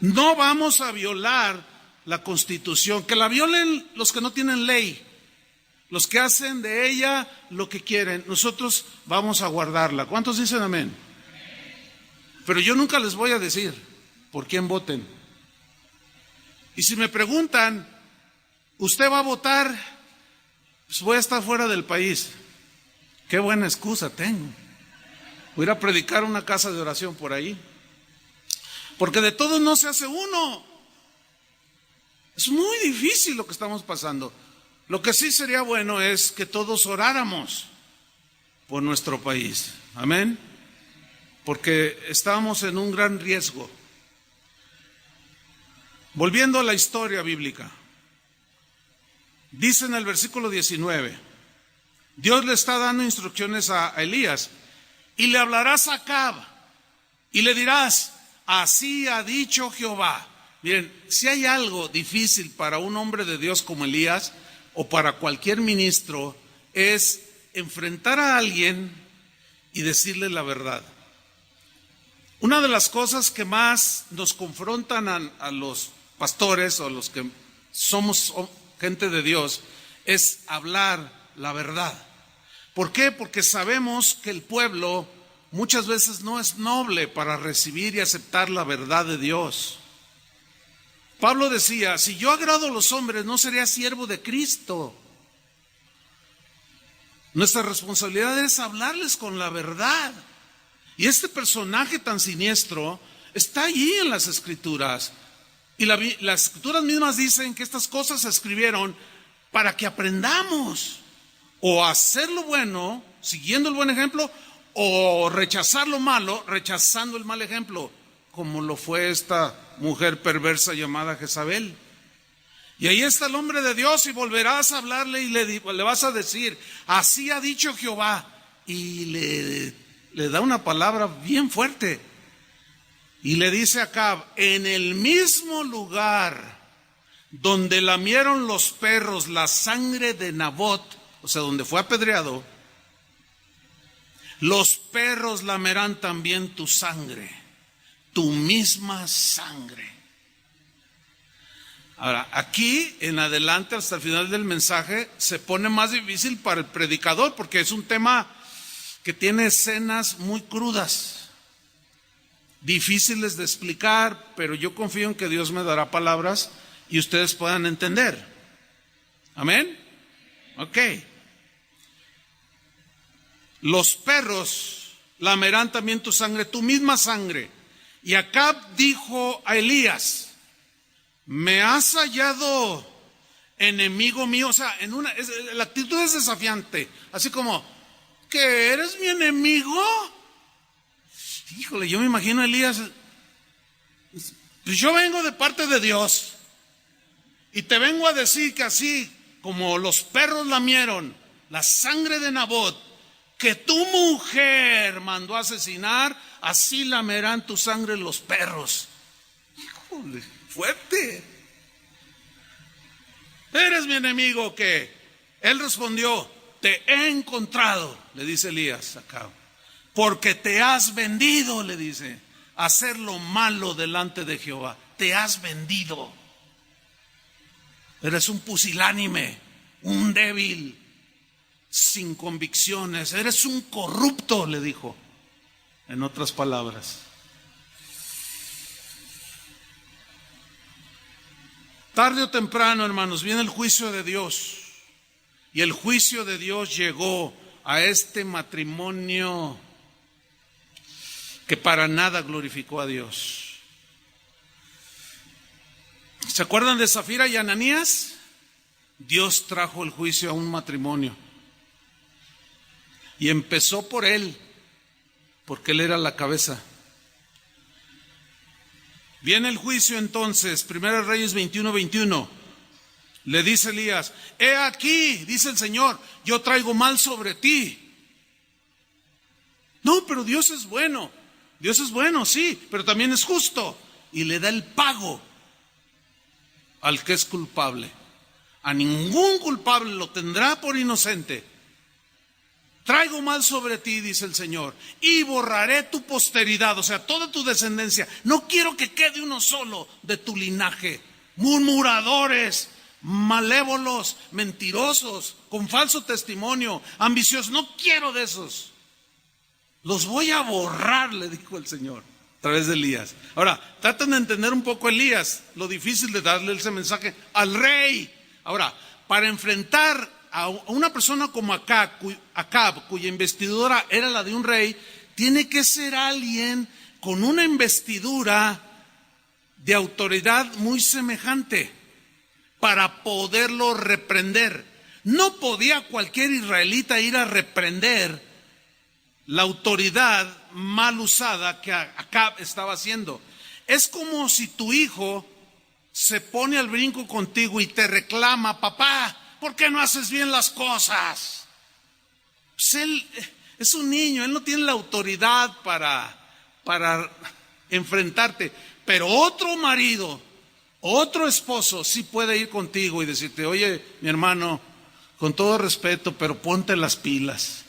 No vamos a violar la Constitución, que la violen los que no tienen ley, los que hacen de ella lo que quieren. Nosotros vamos a guardarla. ¿Cuántos dicen amén? Pero yo nunca les voy a decir por quién voten. Y si me preguntan: ¿usted va a votar? Pues voy a estar fuera del país. Qué buena excusa tengo. Voy a ir a predicar una casa de oración por ahí. Porque de todo no se hace uno. Es muy difícil lo que estamos pasando. Lo que sí sería bueno es que todos oráramos por nuestro país. Amén. Porque estamos en un gran riesgo. Volviendo a la historia bíblica. Dice en el versículo 19, Dios le está dando instrucciones a Elías, y le hablarás a Acab, y le dirás, así ha dicho Jehová. Miren, si hay algo difícil para un hombre de Dios como Elías, o para cualquier ministro, es enfrentar a alguien y decirle la verdad. Una de las cosas que más nos confrontan a los pastores o a los que somos gente de Dios es hablar la verdad. ¿Por qué? Porque sabemos que el pueblo muchas veces no es noble para recibir y aceptar la verdad de Dios. Pablo decía, si yo agrado a los hombres, no sería siervo de Cristo. Nuestra responsabilidad es hablarles con la verdad. Y este personaje tan siniestro está allí en las Escrituras. Y las Escrituras mismas dicen que estas cosas se escribieron para que aprendamos o a hacer lo bueno, siguiendo el buen ejemplo, o rechazar lo malo, rechazando el mal ejemplo, como lo fue esta mujer perversa llamada Jezabel. Y ahí está el hombre de Dios, y volverás a hablarle y le vas a decir, así ha dicho Jehová, y le da una palabra bien fuerte, y le dice a Acab, en el mismo lugar donde lamieron los perros la sangre de Nabot, o sea, donde fue apedreado, los perros lamerán también tu sangre, tu misma sangre. Ahora, aquí en adelante, hasta el final del mensaje, se pone más difícil para el predicador, porque es un tema que tiene escenas muy crudas, difíciles de explicar, pero yo confío en que Dios me dará palabras y ustedes puedan entender. ¿Amén? Ok. Los perros lamerán también tu sangre, tu misma sangre. Y Acab dijo a Elías, me has hallado enemigo mío. O sea, la actitud es desafiante, así como, ¿que eres mi enemigo? Híjole, yo me imagino a Elías, pues yo vengo de parte de Dios y te vengo a decir que así como los perros lamieron la sangre de Nabot, que tu mujer mandó a asesinar, así lamerán tu sangre los perros. Híjole, fuerte. ¿Eres mi enemigo qué? Él respondió, te he encontrado, le dice Elías acá, porque te has vendido, le dice, a hacer lo malo delante de Jehová. Te has vendido. Eres un pusilánime, un débil, sin convicciones, eres un corrupto, le dijo, en otras palabras. Tarde o temprano, hermanos, viene el juicio de Dios. Y el juicio de Dios llegó a este matrimonio que para nada glorificó a Dios. ¿Se acuerdan de Zafira y Ananías? Dios trajo el juicio a un matrimonio. Y empezó por él, porque él era la cabeza. Viene el juicio entonces, 1 Reyes 21:21. Le dice Elías, he aquí, dice el Señor, yo traigo mal sobre ti. No, pero Dios es bueno. Dios es bueno, sí, pero también es justo. Y le da el pago al que es culpable. A ningún culpable lo tendrá por inocente. Traigo mal sobre ti, dice el Señor, y borraré tu posteridad, o sea, toda tu descendencia. No quiero que quede uno solo de tu linaje. Murmuradores, malévolos, mentirosos, con falso testimonio, ambiciosos. No quiero de esos. Los voy a borrar, le dijo el Señor a través de Elías. Ahora, traten de entender un poco Elías, lo difícil de darle ese mensaje al rey. Ahora, para enfrentar a una persona como Acab, cuya investidura era la de un rey, tiene que ser alguien con una investidura de autoridad muy semejante para poderlo reprender. No podía cualquier israelita ir a reprender la autoridad mal usada que Acab estaba haciendo. Es como si tu hijo se pone al brinco contigo y te reclama, papá, ¿por qué no haces bien las cosas? Pues él es un niño, él no tiene la autoridad para enfrentarte. Pero otro marido, otro esposo sí puede ir contigo y decirte: oye, mi hermano, con todo respeto, pero ponte las pilas.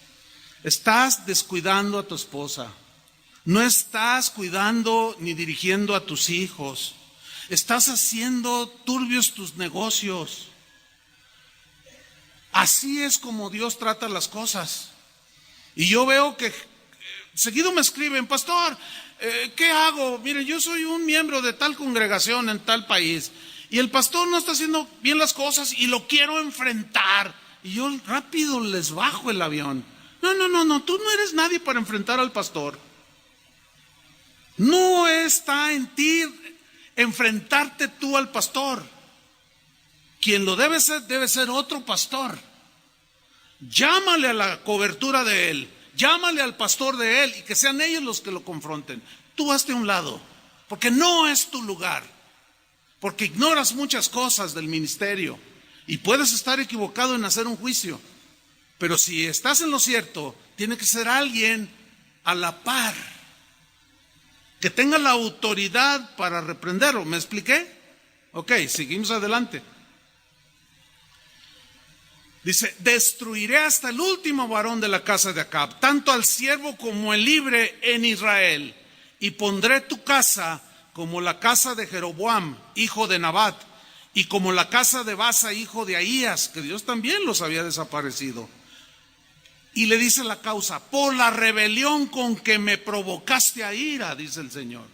Estás descuidando a tu esposa. No estás cuidando ni dirigiendo a tus hijos. Estás haciendo turbios tus negocios. Así es como Dios trata las cosas. Y yo veo que seguido me escriben: pastor, ¿qué hago? Miren, yo soy un miembro de tal congregación en tal país y el pastor no está haciendo bien las cosas y lo quiero enfrentar. Y yo rápido les bajo el avión. No, tú no eres nadie para enfrentar al pastor. No está en ti enfrentarte tú al pastor. Quien lo debe ser otro pastor. Llámale a la cobertura de él, llámale al pastor de él y que sean ellos los que lo confronten. Tú hazte a un lado, porque no es tu lugar, porque ignoras muchas cosas del ministerio y puedes estar equivocado en hacer un juicio. Pero si estás en lo cierto, tiene que ser alguien a la par, que tenga la autoridad para reprenderlo. ¿Me expliqué? Ok, seguimos adelante. Dice: destruiré hasta el último varón de la casa de Acab, tanto al siervo como el libre en Israel, y pondré tu casa como la casa de Jeroboam, hijo de Nabat, y como la casa de Basa, hijo de Ahías, que Dios también los había desaparecido. Y le dice la causa: por la rebelión con que me provocaste a ira, dice el Señor,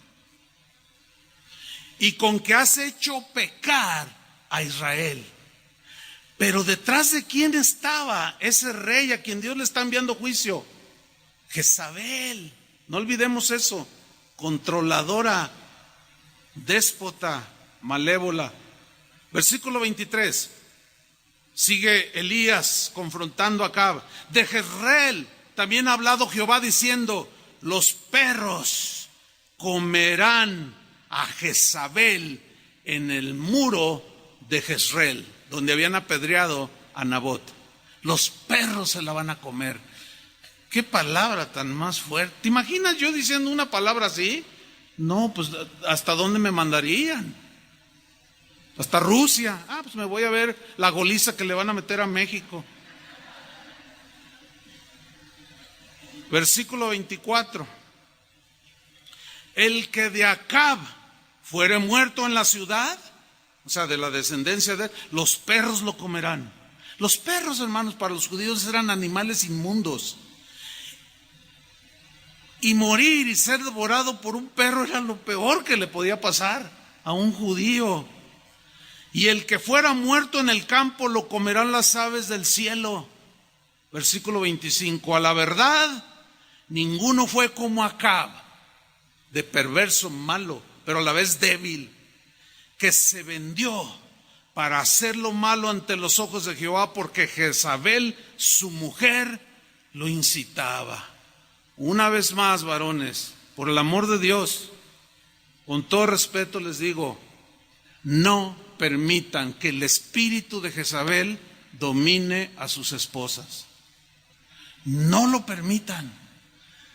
y con que has hecho pecar a Israel. Pero detrás de quién estaba ese rey a quien Dios le está enviando juicio: Jezabel. No olvidemos eso. Controladora, déspota, malévola. Versículo 23. Sigue Elías confrontando a Acab. De Jezreel también ha hablado Jehová diciendo: los perros comerán a Jezabel en el muro de Jezreel, donde habían apedreado a Nabot. Los perros se la van a comer. Qué palabra tan más fuerte. ¿Te imaginas yo diciendo una palabra así? No, pues ¿hasta dónde me mandarían? Hasta Rusia. Pues me voy a ver la goliza que le van a meter a México. Versículo 24. El que de Acab fuere muerto en la ciudad, o sea, de la descendencia de él, los perros lo comerán. Los perros, hermanos, para los judíos eran animales inmundos. Y morir y ser devorado por un perro era lo peor que le podía pasar a un judío. Y el que fuera muerto en el campo lo comerán las aves del cielo. Versículo 25. A la verdad, ninguno fue como Acab, de perverso, malo, pero a la vez débil, que se vendió para hacer lo malo ante los ojos de Jehová, porque Jezabel, su mujer, lo incitaba. Una vez más, varones, por el amor de Dios, con todo respeto les digo: no permitan que el espíritu de Jezabel domine a sus esposas. No lo permitan.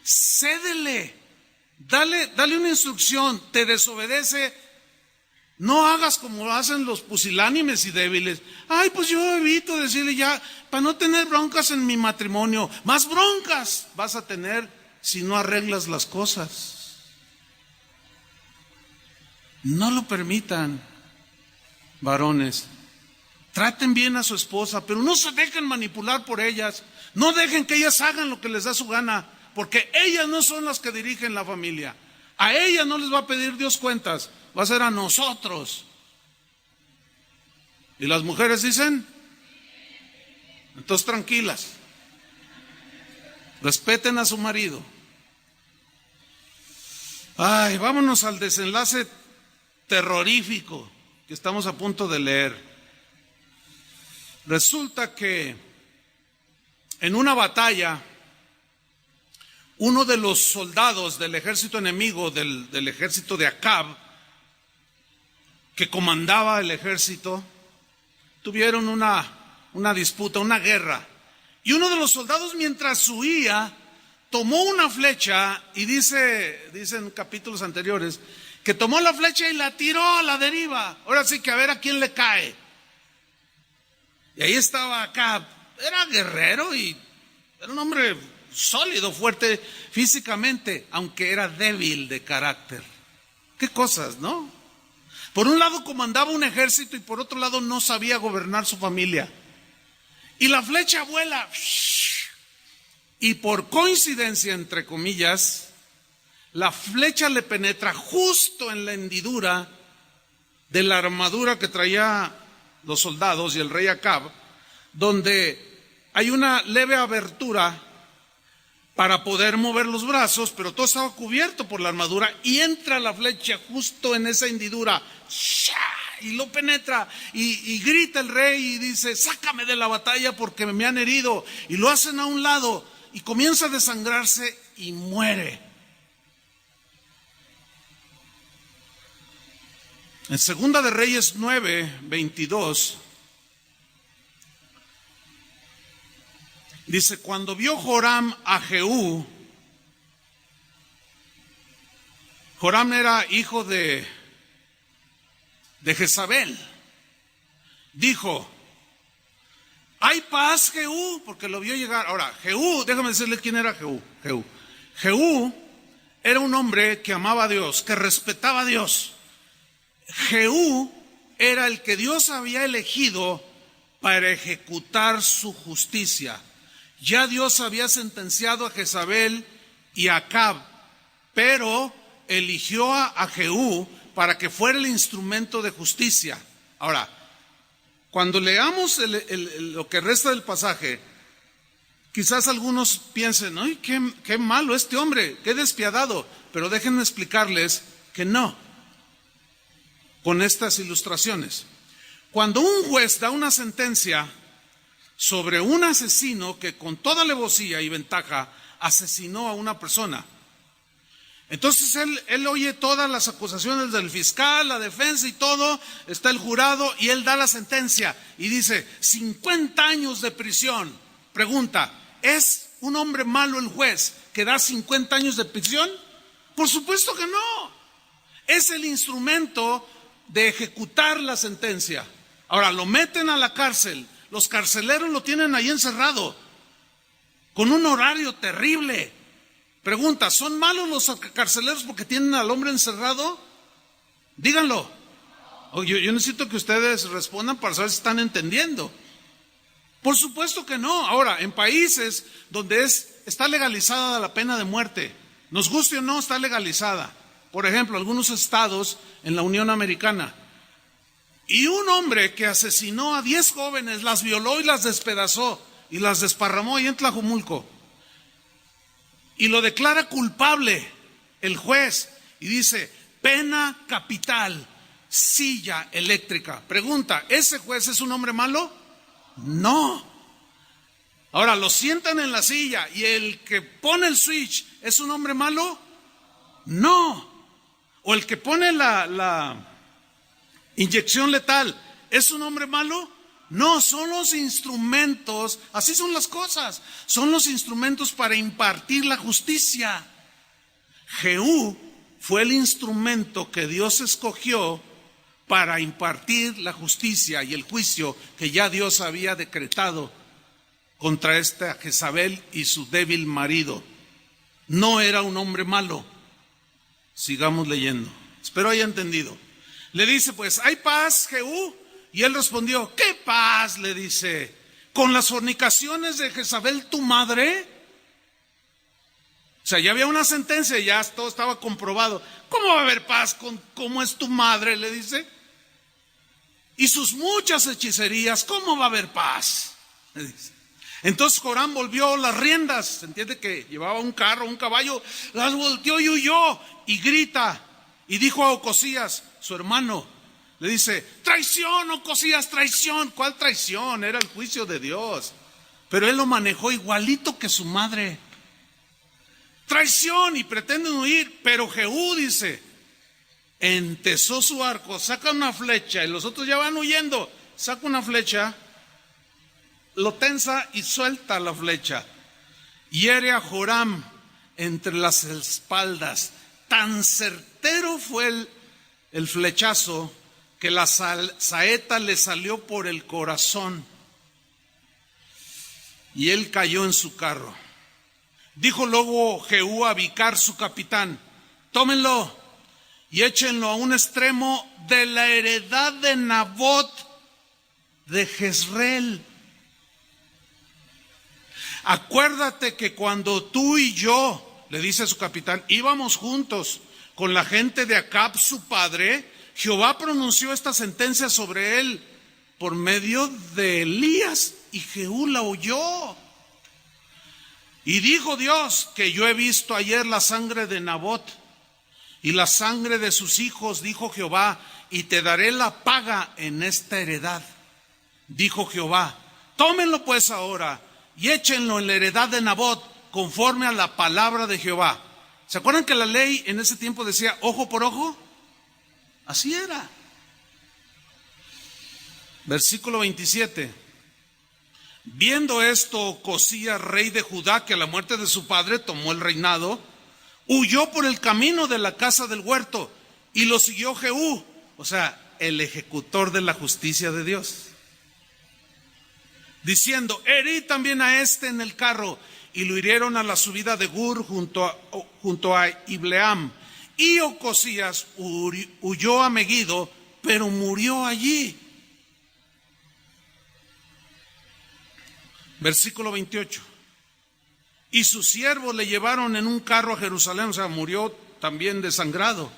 Cédele, dale una instrucción. Te desobedece, no hagas como hacen los pusilánimes y débiles. Pues yo evito decirle ya, para no tener broncas en mi matrimonio. Más broncas vas a tener si no arreglas las cosas. No lo permitan, varones. Traten bien a su esposa, pero no se dejen manipular por ellas. No dejen que ellas hagan lo que les da su gana, porque ellas no son las que dirigen la familia. A ellas no les va a pedir Dios cuentas, va a ser a nosotros. ¿Y las mujeres dicen? Entonces tranquilas, respeten a su marido. Vámonos al desenlace terrorífico que estamos a punto de leer. Resulta que en una batalla, uno de los soldados del ejército enemigo, del ejército de Acab, que comandaba el ejército, tuvieron una una disputa, una guerra. Y uno de los soldados, mientras huía, tomó una flecha y dice en capítulos anteriores, que tomó la flecha y la tiró a la deriva. Ahora sí que a ver a quién le cae. Y ahí estaba Acab. Era guerrero y era un hombre sólido, fuerte físicamente, aunque era débil de carácter. Qué cosas, ¿no? Por un lado comandaba un ejército y por otro lado no sabía gobernar su familia. Y la flecha vuela. Y por coincidencia, entre comillas, la flecha le penetra justo en la hendidura de la armadura que traía los soldados y el rey Acab, donde hay una leve abertura para poder mover los brazos, pero todo estaba cubierto por la armadura y entra la flecha justo en esa hendidura y lo penetra y grita el rey y dice: sácame de la batalla porque me han herido, y lo hacen a un lado y comienza a desangrarse y muere. En Segunda de Reyes 9:22 dice: cuando vio Joram a Jehú, Joram era hijo de Jezabel, dijo: ¿hay paz, Jehú? Porque lo vio llegar. Ahora, Jehú, déjame decirle quién era Jehú. Jehú era un hombre que amaba a Dios, que respetaba a Dios. Jehú era el que Dios había elegido para ejecutar su justicia. Ya Dios había sentenciado a Jezabel y a Acab, pero eligió a Jehú para que fuera el instrumento de justicia. Ahora, cuando leamos lo que resta del pasaje, quizás algunos piensen: ¡ay, qué malo este hombre, qué despiadado! Pero déjenme explicarles que no, con estas ilustraciones. Cuando un juez da una sentencia sobre un asesino que con toda alevosía y ventaja asesinó a una persona, entonces él oye todas las acusaciones del fiscal, la defensa y todo, está el jurado y él da la sentencia y dice 50 años de prisión. Pregunta: ¿es un hombre malo el juez que da 50 años de prisión? Por supuesto que no. Es el instrumento de ejecutar la sentencia. Ahora lo meten a la cárcel, los carceleros lo tienen ahí encerrado con un horario terrible. Pregunta: ¿son malos los carceleros porque tienen al hombre encerrado? Díganlo. Yo necesito que ustedes respondan para saber si están entendiendo. Por supuesto que no. Ahora, en países donde está legalizada la pena de muerte, nos guste o no, está legalizada. Por ejemplo, algunos estados en la Unión Americana. Y un hombre que asesinó a 10 jóvenes, las violó y las despedazó y las desparramó ahí en Tlajomulco. Y lo declara culpable el juez y dice: pena capital, silla eléctrica. Pregunta: ¿ese juez es un hombre malo? No. Ahora lo sientan en la silla y el que pone el switch, ¿es un hombre malo? No. O el que pone la inyección letal, ¿es un hombre malo? No, son los instrumentos, así son las cosas, son los instrumentos para impartir la justicia. Jehú fue el instrumento que Dios escogió para impartir la justicia y el juicio que ya Dios había decretado contra esta Jezabel y su débil marido. No era un hombre malo. Sigamos leyendo, espero haya entendido. Le dice: pues, ¿hay paz, Jehú? Y él respondió: ¿qué paz? Le dice: ¿con las fornicaciones de Jezabel tu madre? O sea, ya había una sentencia, ya todo estaba comprobado. ¿Cómo va a haber paz con cómo es tu madre? Le dice. Y sus muchas hechicerías, ¿cómo va a haber paz? Le dice. Entonces Joram volvió las riendas, se entiende que llevaba un carro, un caballo, las volteó y huyó y grita y dijo a Ocosías, su hermano, le dice: traición, Ocosías, traición. ¿Cuál traición? Era el juicio de Dios, pero él lo manejó igualito que su madre. Traición, y pretenden huir, pero Jehú dice, entesó su arco, saca una flecha y los otros ya van huyendo, saca una flecha lo tensa y suelta la flecha. Hiere a Joram entre las espaldas. Tan certero fue el flechazo que la saeta le salió por el corazón y él cayó en su carro. Dijo luego Jehú a Abicar, su capitán: tómenlo y échenlo a un extremo de la heredad de Nabot de Jezreel. Acuérdate que cuando tú y yo, le dice a su capitán, íbamos juntos con la gente de Acab, su padre, Jehová pronunció esta sentencia sobre él por medio de Elías, y Jehú la oyó. Y dijo Dios: que yo he visto ayer la sangre de Nabot y la sangre de sus hijos, dijo Jehová, y te daré la paga en esta heredad. Dijo Jehová: tómenlo pues ahora y échenlo en la heredad de Nabot, conforme a la palabra de Jehová. ¿Se acuerdan que la ley en ese tiempo decía ojo por ojo? Así era. Versículo 27. Viendo esto, Cosías, rey de Judá, que a la muerte de su padre tomó el reinado, huyó por el camino de la casa del huerto, y lo siguió Jehú, o sea, el ejecutor de la justicia de Dios, diciendo: herí también a este en el carro. Y lo hirieron a la subida de Gur junto a Ibleam. Y Ocosías huyó a Megiddo, pero murió allí. Versículo 28. Y sus siervos le llevaron en un carro a Jerusalén, o sea, murió también desangrado.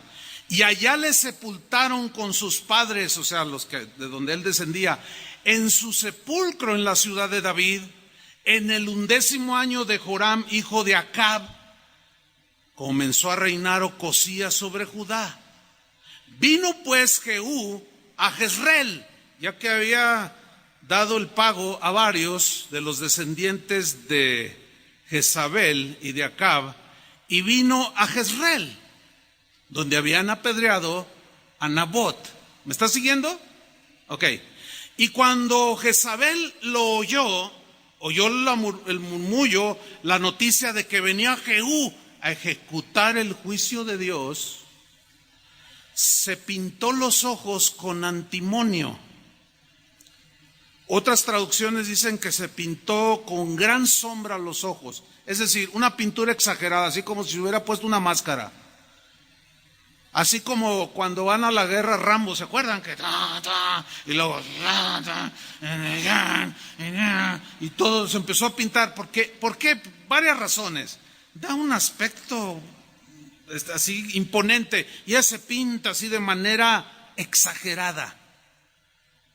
Y allá le sepultaron con sus padres, o sea, los que de donde él descendía, en su sepulcro en la ciudad de David, en el 11º año de Joram, hijo de Acab. Comenzó a reinar Ocosías sobre Judá. Vino pues Jehú a Jezreel, ya que había dado el pago a varios de los descendientes de Jezabel y de Acab, y vino a Jezreel, donde habían apedreado a Nabot. ¿Me está siguiendo? Ok. Y cuando Jezabel lo oyó el murmullo, la noticia de que venía Jehú a ejecutar el juicio de Dios, se pintó los ojos con antimonio. Otras traducciones dicen que se pintó con gran sombra los ojos, es decir, una pintura exagerada, así como si se hubiera puesto una máscara. Así como cuando van a la guerra Rambo, ¿se acuerdan? Que y luego y todo se empezó a pintar. ¿Por qué? Varias razones. Da un aspecto así imponente, y ya se pinta así de manera exagerada.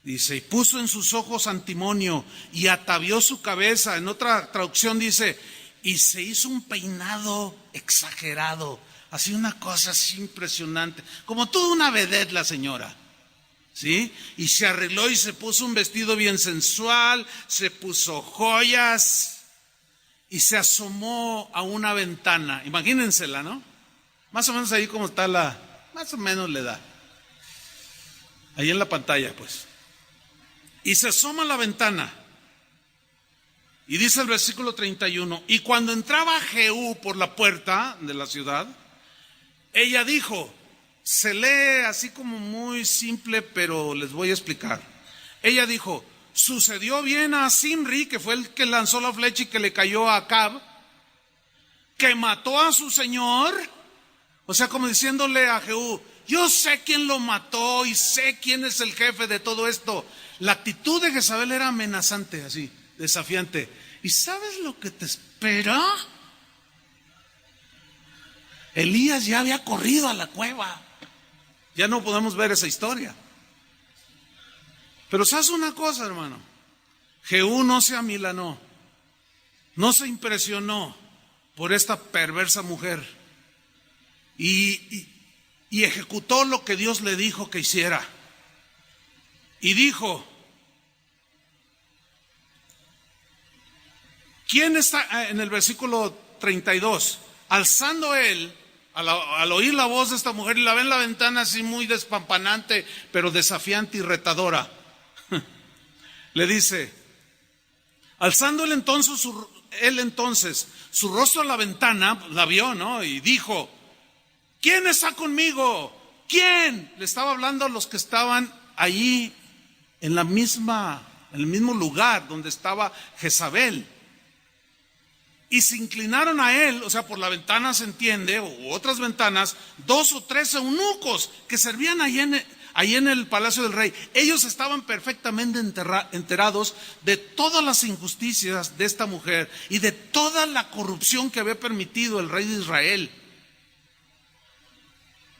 Dice: y puso en sus ojos antimonio y atavió su cabeza. En otra traducción dice: y se hizo un peinado exagerado. Así una cosa así impresionante, como toda una vedette la señora, ¿sí? Y se arregló y se puso un vestido bien sensual, se puso joyas y se asomó a una ventana. Imagínensela, ¿no? Más o menos ahí como está más o menos le da. Ahí en la pantalla, pues. Y se asoma a la ventana. Y dice el versículo 31, y cuando entraba Jehú por la puerta de la ciudad, ella dijo, se lee así como muy simple, pero les voy a explicar. Ella dijo: sucedió bien a Zimri, que fue el que lanzó la flecha y que le cayó a Acab, que mató a su señor. O sea, como diciéndole a Jehú: yo sé quién lo mató y sé quién es el jefe de todo esto. La actitud de Jezabel era amenazante, así, desafiante. ¿Y sabes lo que te espera? Elías ya había corrido a la cueva. Ya no podemos ver esa historia. Pero ¿sabes una cosa, hermano? Jehú no se amilanó, no se impresionó por esta perversa mujer y ejecutó lo que Dios le dijo que hiciera. Y dijo: ¿quién está? En el versículo 32, alzando él, al oír la voz de esta mujer, y la ve en la ventana así muy despampanante, pero desafiante y retadora, le dice: Alzando él entonces su rostro a la ventana, la vio, ¿no? Y dijo: ¿quién está conmigo? ¿Quién? Le estaba hablando a los que estaban allí en el mismo lugar donde estaba Jezabel. Y se inclinaron a él, o sea, por la ventana se entiende, o otras ventanas, 2 o 3 eunucos que servían ahí en el palacio del rey. Ellos estaban perfectamente enterados de todas las injusticias de esta mujer y de toda la corrupción que había permitido el rey de Israel.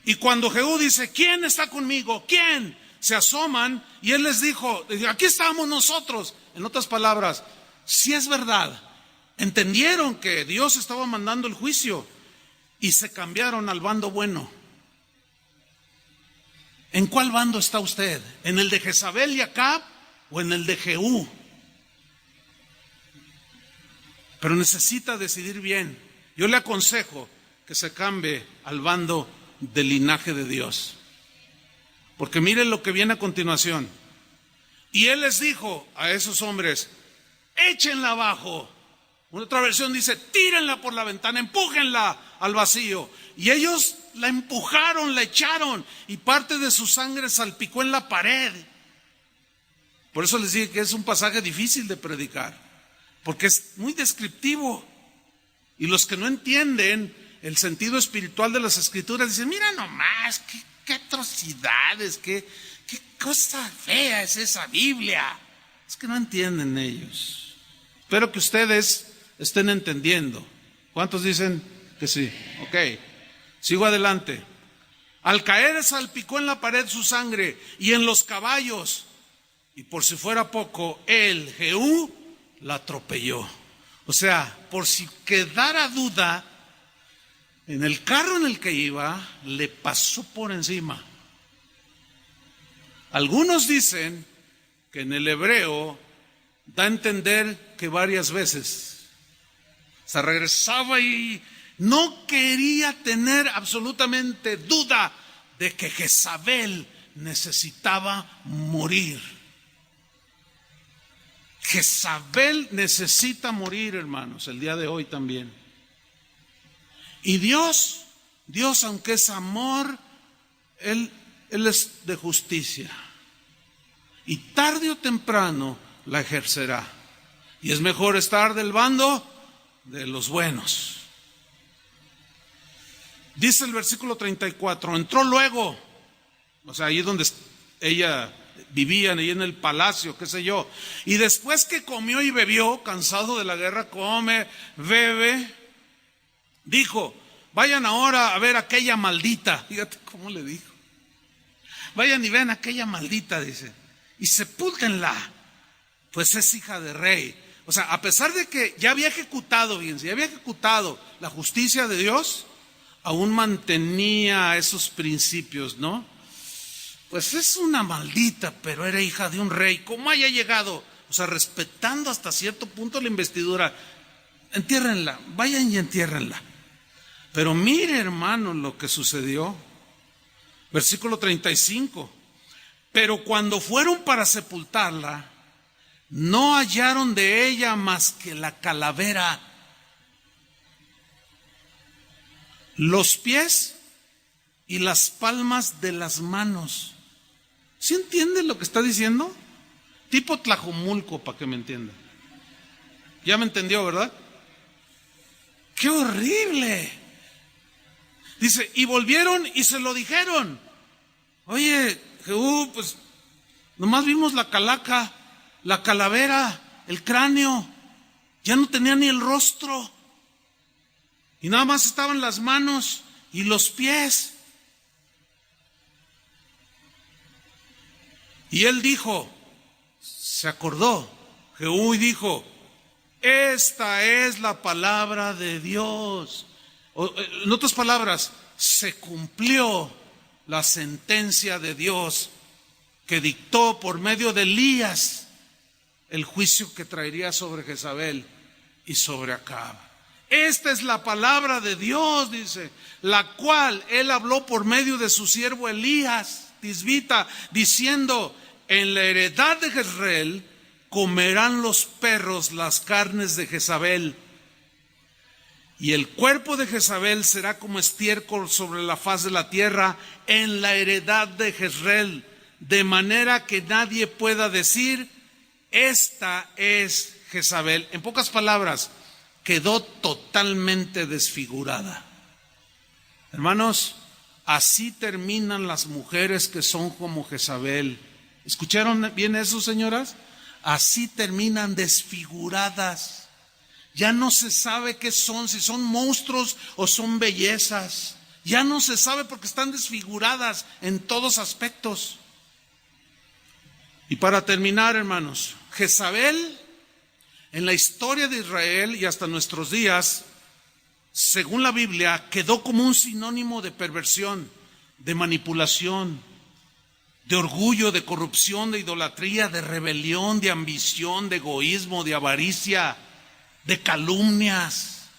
Y cuando Jehú dice: ¿quién está conmigo? ¿Quién? Se asoman y él les dijo: aquí estamos nosotros. En otras palabras, si es verdad, entendieron que Dios estaba mandando el juicio y se cambiaron al bando bueno. ¿En cuál bando está usted? ¿En el de Jezabel y Acab o en el de Jehú? Pero necesita decidir bien. Yo le aconsejo que se cambie al bando del linaje de Dios. Porque miren lo que viene a continuación. Y él les dijo a esos hombres: échenla abajo. Una otra versión dice: tírenla por la ventana, empújenla al vacío. Y ellos la empujaron, la echaron, y parte de su sangre salpicó en la pared. Por eso les dije que es un pasaje difícil de predicar, porque es muy descriptivo. Y los que no entienden el sentido espiritual de las escrituras dicen: mira nomás, qué atrocidades, qué cosa fea es esa Biblia. Es que no entienden ellos. Espero que ustedes estén entendiendo. ¿Cuántos dicen que sí? Ok, sigo adelante. Al caer salpicó en la pared su sangre y en los caballos, y por si fuera poco, él, Jehú, la atropelló. O sea, por si quedara duda, en el carro en el que iba, le pasó por encima. Algunos dicen que en el hebreo da a entender que varias veces. Se regresaba y no quería tener absolutamente duda de que Jezabel necesitaba morir. Jezabel necesita morir, hermanos, el día de hoy también. Y Dios, aunque es amor, Él es de justicia. Y tarde o temprano la ejercerá. Y es mejor estar del bando de los buenos. Dice el versículo 34, entró luego, o sea, ahí donde ella vivían, ahí en el palacio, qué sé yo, y después que comió y bebió, cansado de la guerra, come, bebe, dijo: vayan ahora a ver aquella maldita. Fíjate cómo le dijo: vayan y vean aquella maldita, dice, y sepúltenla, pues es hija de rey. O sea, a pesar de que ya había ejecutado, fíjense, ya había ejecutado la justicia de Dios, aún mantenía esos principios, ¿no? Pues es una maldita, pero era hija de un rey. ¿Cómo haya llegado? O sea, respetando hasta cierto punto la investidura. Entiérrenla, vayan y entiérrenla. Pero mire, hermano, lo que sucedió. Versículo 35. Pero cuando fueron para sepultarla, no hallaron de ella más que la calavera, los pies y las palmas de las manos. ¿Sí entienden lo que está diciendo? Tipo Tlajomulco, para que me entiendan. Ya me entendió, ¿verdad? ¡Qué horrible! Dice, y volvieron y se lo dijeron. Oye, Jehú, pues nomás vimos la calaca, la calavera, el cráneo. Ya no tenía ni el rostro. Y nada más estaban las manos y los pies. Y él dijo, se acordó, Jehú, y dijo, esta es la palabra de Dios. En otras palabras, se cumplió la sentencia de Dios que dictó por medio de Elías el juicio que traería sobre Jezabel y sobre Acab. Esta es la palabra de Dios, dice, la cual él habló por medio de su siervo Elías, tisbita, diciendo, en la heredad de Jezreel comerán los perros las carnes de Jezabel, y el cuerpo de Jezabel será como estiércol sobre la faz de la tierra en la heredad de Jezreel, de manera que nadie pueda decir, esta es Jezabel. En pocas palabras, quedó totalmente desfigurada. Hermanos, así terminan las mujeres que son como Jezabel. ¿Escucharon bien eso, señoras? Así terminan desfiguradas. Ya no se sabe qué son, si son monstruos o son bellezas. Ya no se sabe porque están desfiguradas en todos aspectos. Y para terminar, hermanos, Jezabel en la historia de Israel y hasta nuestros días, según la Biblia, quedó como un sinónimo de perversión, de manipulación, de orgullo, de corrupción, de idolatría, de rebelión, de ambición, de egoísmo, de avaricia, de calumnias.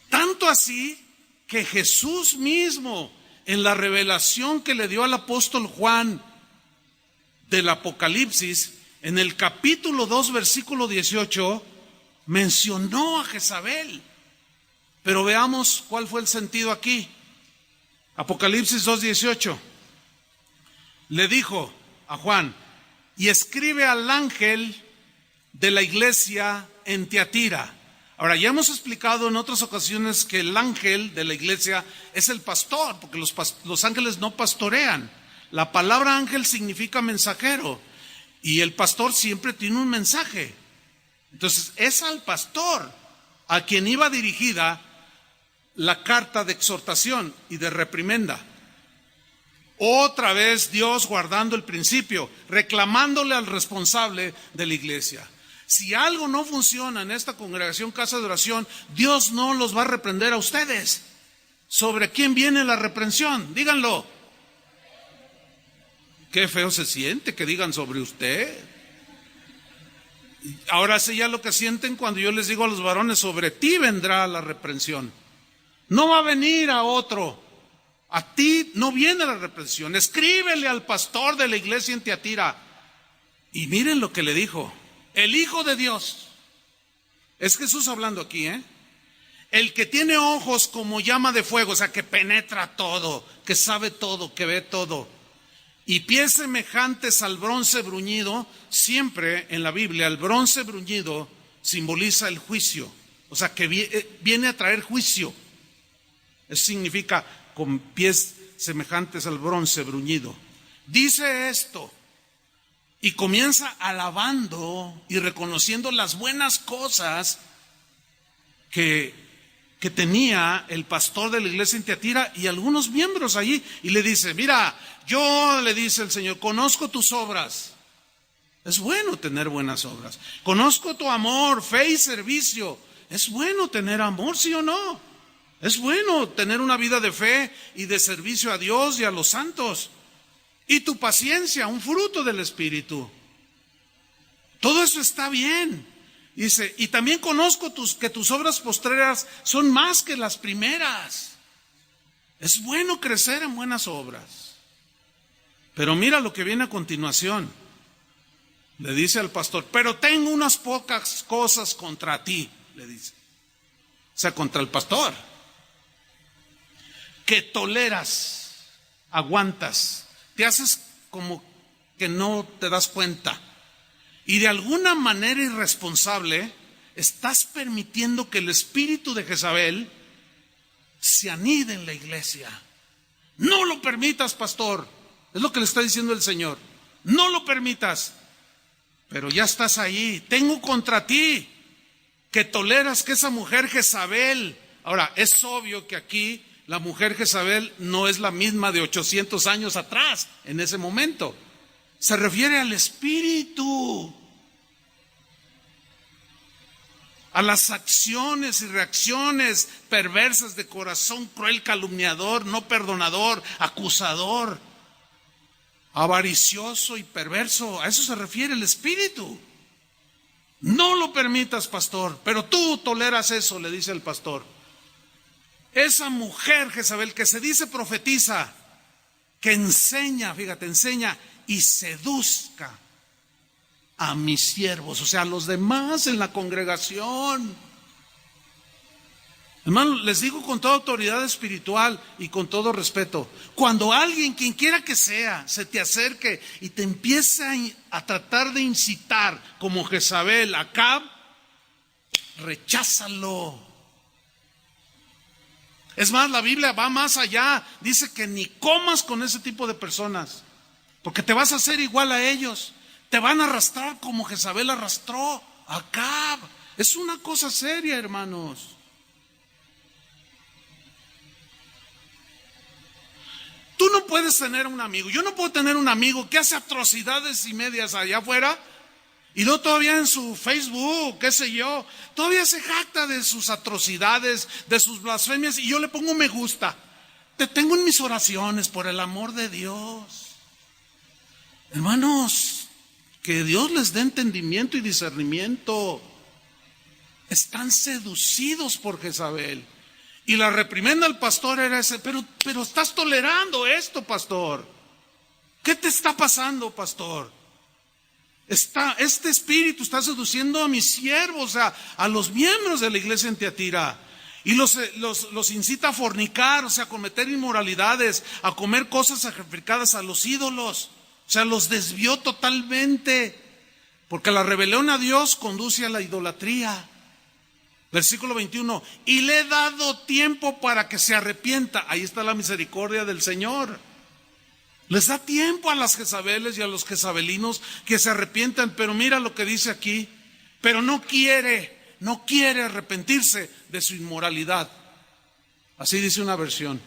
Tanto así que Jesús mismo, en la revelación que le dio al apóstol Juan del Apocalipsis, en el capítulo 2, versículo 18, mencionó a Jezabel. Pero veamos cuál fue el sentido aquí. Apocalipsis 2, 18. Le dijo a Juan, y escribe al ángel de la iglesia en Tiatira. Ahora, ya hemos explicado en otras ocasiones que el ángel de la iglesia es el pastor, porque los ángeles no pastorean. La palabra ángel significa mensajero, y el pastor siempre tiene un mensaje. Entonces, es al pastor a quien iba dirigida la carta de exhortación y de reprimenda. Otra vez Dios guardando el principio, reclamándole al responsable de la iglesia. Si algo no funciona en esta congregación Casa de Oración, Dios no los va a reprender a ustedes. ¿Sobre quién viene la reprensión? Díganlo. Qué feo se siente que digan sobre usted. Ahora sé ya lo que sienten cuando yo les digo a los varones, sobre ti vendrá la reprensión. No va a venir a otro. A ti no viene la reprensión. Escríbele al pastor de la iglesia en Tiatira. Y miren lo que le dijo. El Hijo de Dios. Es Jesús hablando aquí, El que tiene ojos como llama de fuego, o sea, que penetra todo, que sabe todo, que ve todo. Y pies semejantes al bronce bruñido. Siempre en la Biblia el bronce bruñido simboliza el juicio. O sea, que viene a traer juicio. Eso significa con pies semejantes al bronce bruñido. Dice esto y comienza alabando y reconociendo las buenas cosas que tenía el pastor de la iglesia en Tiatira y algunos miembros allí. Y le dice, mira, yo, le dice el Señor, conozco tus obras. Es bueno tener buenas obras. Conozco tu amor, fe y servicio. Es bueno tener amor, ¿sí o no? Es bueno tener una vida de fe y de servicio a Dios y a los santos. Y tu paciencia, un fruto del Espíritu. Todo eso está bien. Dice, y también conozco que tus obras postreras son más que las primeras. Es bueno crecer en buenas obras. Pero mira lo que viene a continuación. Le dice al pastor, pero tengo unas pocas cosas contra ti, le dice. O sea, contra el pastor. Que toleras, aguantas, te haces como que no te das cuenta. Y de alguna manera irresponsable estás permitiendo que el espíritu de Jezabel se anide en la iglesia. No lo permitas, pastor. Es lo que le está diciendo el Señor. No lo permitas. Pero ya estás ahí. Tengo contra ti que toleras que esa mujer Jezabel. Ahora, es obvio que aquí la mujer Jezabel no es la misma de 800 años atrás, en ese momento. Se refiere al espíritu, a las acciones y reacciones perversas de corazón cruel, calumniador, no perdonador, acusador, avaricioso y perverso. A eso se refiere el espíritu. No lo permitas, pastor, pero tú toleras eso, le dice el pastor. Esa mujer Jezabel que se dice profetiza, que enseña, fíjate, enseña y seduzca a mis siervos, o sea, a los demás en la congregación. Hermano, les digo con toda autoridad espiritual y con todo respeto, cuando alguien, quien quiera que sea, se te acerque y te empieza a tratar de incitar, como Jezabel, Acab, recházalo. Es más, la Biblia va más allá, dice que ni comas con ese tipo de personas, porque te vas a hacer igual a ellos, te van a arrastrar como Jezabel arrastró a Acab. Es una cosa seria, hermanos. Tú no puedes tener un amigo, yo no puedo tener un amigo que hace atrocidades y medias allá afuera y luego todavía en su Facebook, qué sé yo, todavía se jacta de sus atrocidades, de sus blasfemias y yo le pongo me gusta. Te tengo en mis oraciones, por el amor de Dios. Hermanos, que Dios les dé entendimiento y discernimiento. Están seducidos por Jezabel. Y la reprimenda al pastor era ese, pero estás tolerando esto, pastor. ¿Qué te está pasando, pastor? Este espíritu está seduciendo a mis siervos, a los miembros de la iglesia en Tiatira. Y los incita a fornicar, o sea, a cometer inmoralidades, a comer cosas sacrificadas a los ídolos. O sea, los desvió totalmente. Porque la rebelión a Dios conduce a la idolatría. Versículo 21, y le he dado tiempo para que se arrepienta. Ahí está la misericordia del Señor. Les da tiempo a las Jezabeles y a los jezabelinos que se arrepientan, pero mira lo que dice aquí, pero no quiere arrepentirse de su inmoralidad. Así dice una versión.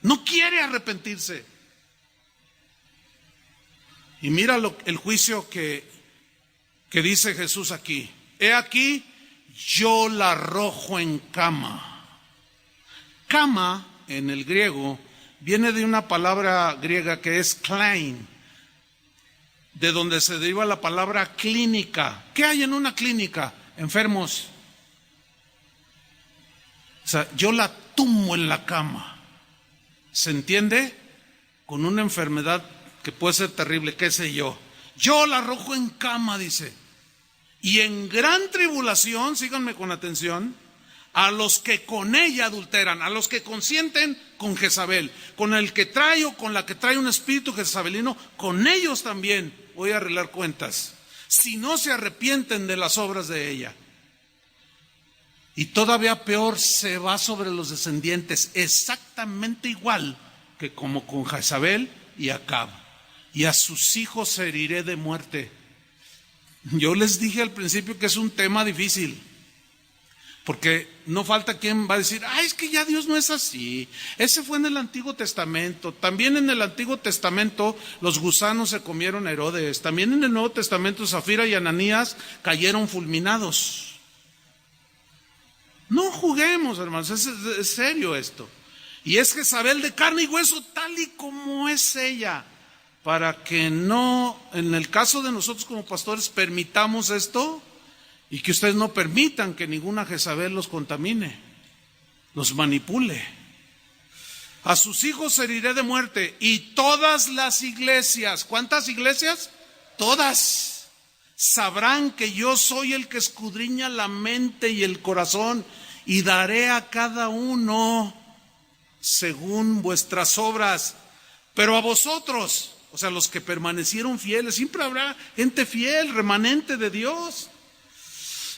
No quiere arrepentirse. Y mira el juicio que dice Jesús aquí. He aquí, yo la arrojo en cama. Cama, en el griego, viene de una palabra griega que es klein, de donde se deriva la palabra clínica. ¿Qué hay en una clínica? Enfermos. O sea, yo la tumbo en la cama. ¿Se entiende? Con una enfermedad que puede ser terrible, qué sé yo. Yo la arrojo en cama, dice. Y en gran tribulación, síganme con atención, a los que con ella adulteran, a los que consienten con Jezabel, con el que trae o con la que trae un espíritu jezabelino, con ellos también voy a arreglar cuentas, si no se arrepienten de las obras de ella. Y todavía peor, se va sobre los descendientes, exactamente igual que como con Jezabel y Acab. Y a sus hijos heriré de muerte. Yo les dije al principio que es un tema difícil, porque no falta quien va a decir, es que ya Dios no es así. Ese fue en el Antiguo Testamento. También en el Antiguo Testamento los gusanos se comieron a Herodes. También en el Nuevo Testamento Zafira y Ananías cayeron fulminados. No juguemos, hermanos, es serio esto. Y es Jezabel de carne y hueso, tal y como es ella. Para que no, en el caso de nosotros como pastores, permitamos esto y que ustedes no permitan que ninguna Jezabel los contamine, los manipule. A sus hijos heriré de muerte y todas las iglesias, ¿cuántas iglesias? Todas sabrán que yo soy el que escudriña la mente y el corazón y daré a cada uno según vuestras obras. Pero a vosotros, o sea, los que permanecieron fieles, siempre habrá gente fiel, remanente de Dios.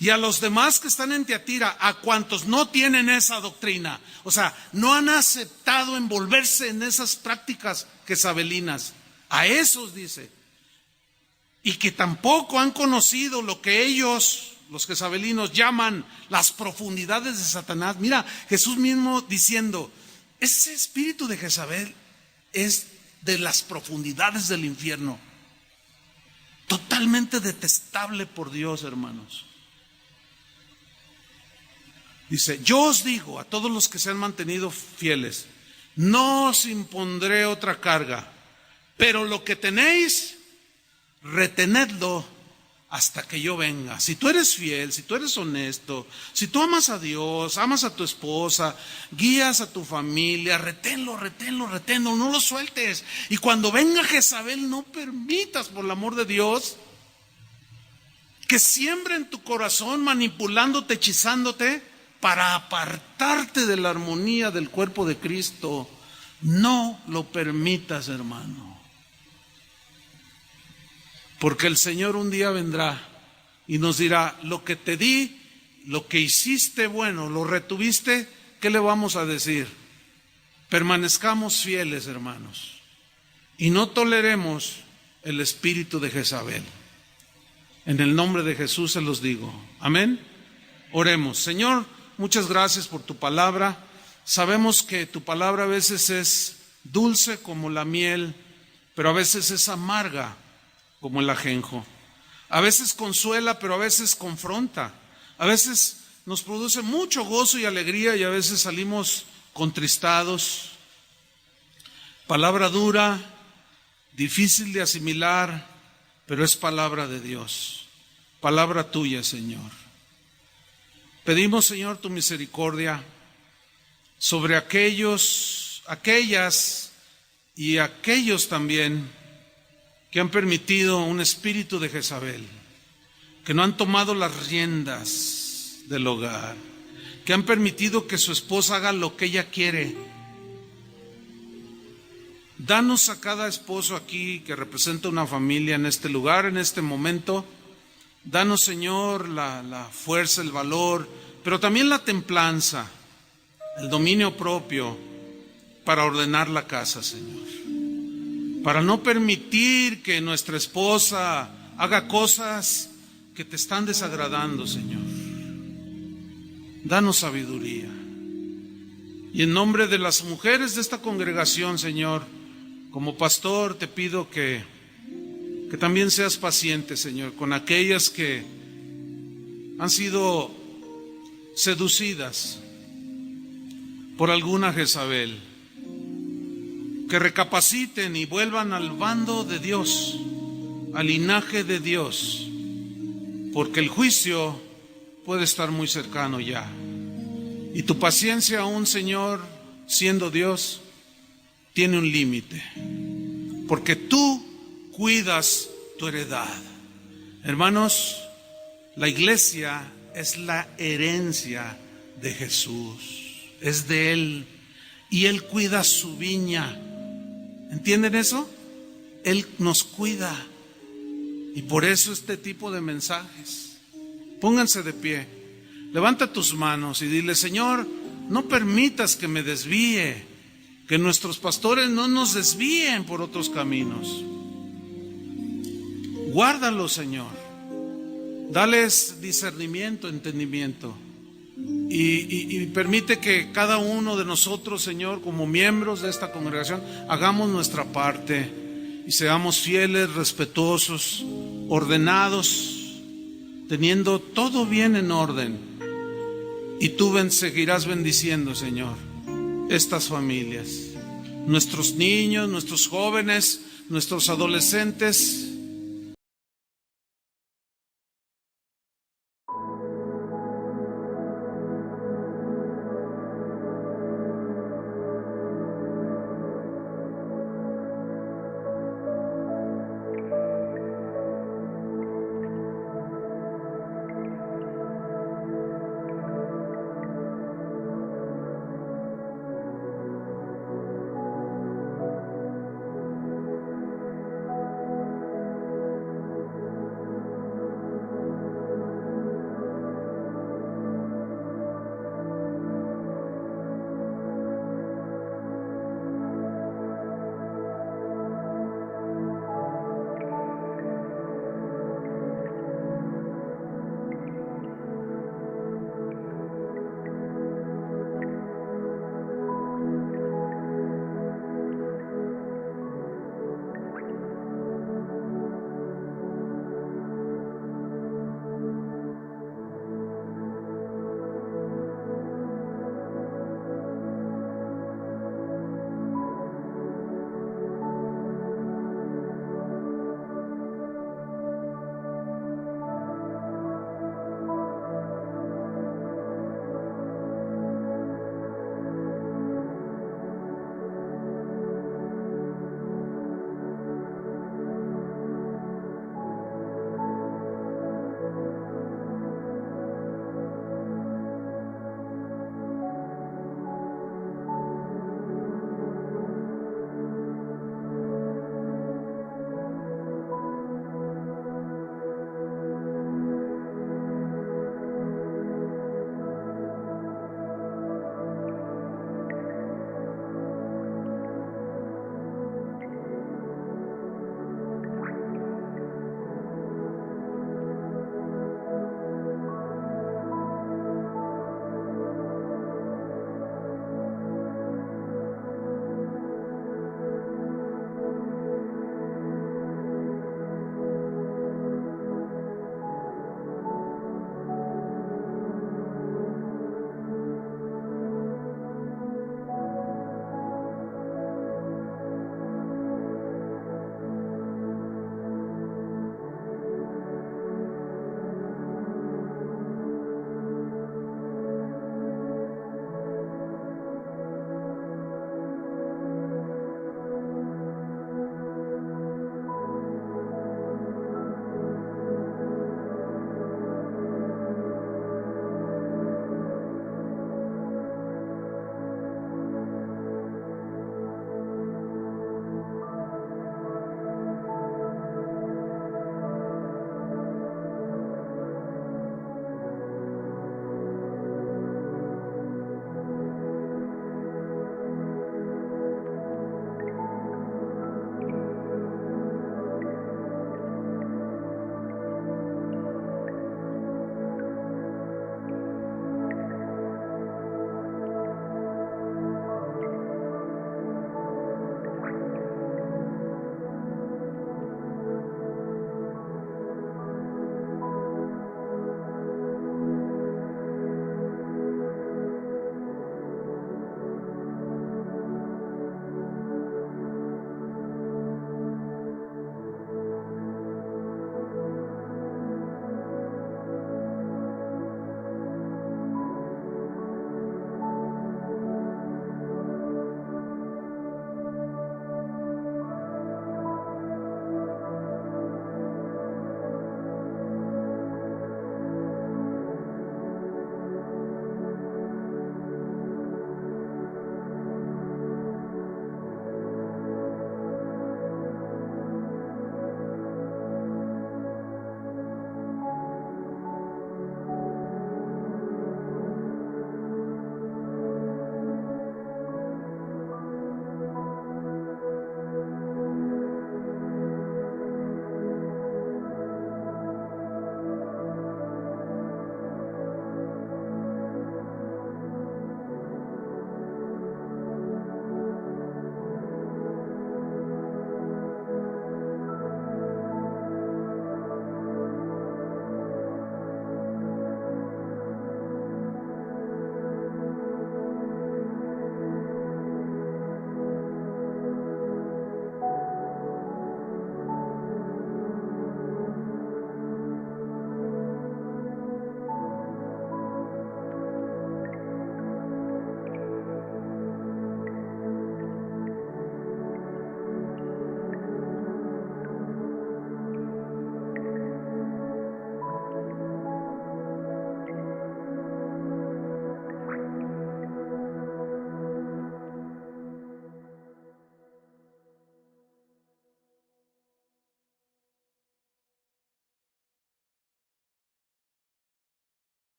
Y a los demás que están en Tiatira, a cuantos no tienen esa doctrina, o sea, no han aceptado envolverse en esas prácticas jezabelinas, a esos dice, y que tampoco han conocido lo que ellos, los jezabelinos, llaman las profundidades de Satanás. Mira, Jesús mismo diciendo, ese espíritu de Jezabel es de las profundidades del infierno, totalmente detestable por Dios, hermanos. Dice, yo os digo a todos los que se han mantenido fieles, no os impondré otra carga, pero lo que tenéis, retenedlo hasta que yo venga. Si tú eres fiel, si tú eres honesto, si tú amas a Dios, amas a tu esposa, guías a tu familia, reténlo, no lo sueltes. Y cuando venga Jezabel, no permitas, por el amor de Dios, que siembra en tu corazón manipulándote, hechizándote para apartarte de la armonía del cuerpo de Cristo. No lo permitas, hermano. Porque el Señor un día vendrá y nos dirá: lo que te di, lo que hiciste bueno, lo retuviste. ¿Qué le vamos a decir? Permanezcamos fieles, hermanos, y no toleremos el espíritu de Jezabel. En el nombre de Jesús se los digo. Amén. Oremos. Señor, muchas gracias por tu palabra. Sabemos que tu palabra a veces es dulce como la miel, pero a veces es amarga como el ajenjo. A veces consuela, pero a veces confronta. A veces nos produce mucho gozo y alegría y a veces salimos contristados. Palabra dura, difícil de asimilar, pero es palabra de Dios, palabra tuya, Señor. Pedimos, Señor, tu misericordia sobre aquellas y aquellos también que han permitido un espíritu de Jezabel, que no han tomado las riendas del hogar, que han permitido que su esposa haga lo que ella quiere. Danos a cada esposo aquí que representa una familia en este lugar, en este momento. Danos, Señor, la fuerza, el valor, pero también la templanza, el dominio propio para ordenar la casa, Señor. Para no permitir que nuestra esposa haga cosas que te están desagradando, Señor. Danos sabiduría. Y en nombre de las mujeres de esta congregación, Señor, como pastor te pido que también seas paciente, Señor, con aquellas que han sido seducidas por alguna Jezabel. Que recapaciten y vuelvan al bando de Dios, al linaje de Dios, porque el juicio puede estar muy cercano ya. Y tu paciencia aún, Señor, siendo Dios, tiene un límite, porque tú cuidas tu heredad. Hermanos, la iglesia es la herencia de Jesús, es de Él, y Él cuida su viña. ¿Entienden eso? Él nos cuida, y por eso este tipo de mensajes. Pónganse de pie, levanta tus manos y dile: Señor, no permitas que me desvíe, que nuestros pastores no nos desvíen por otros caminos. Guárdalos, Señor. Dales discernimiento, entendimiento. Y permite que cada uno de nosotros, Señor, como miembros de esta congregación, hagamos nuestra parte y seamos fieles, respetuosos, ordenados, teniendo todo bien en orden. Y tú seguirás bendiciendo, Señor, estas familias, nuestros niños, nuestros jóvenes, nuestros adolescentes,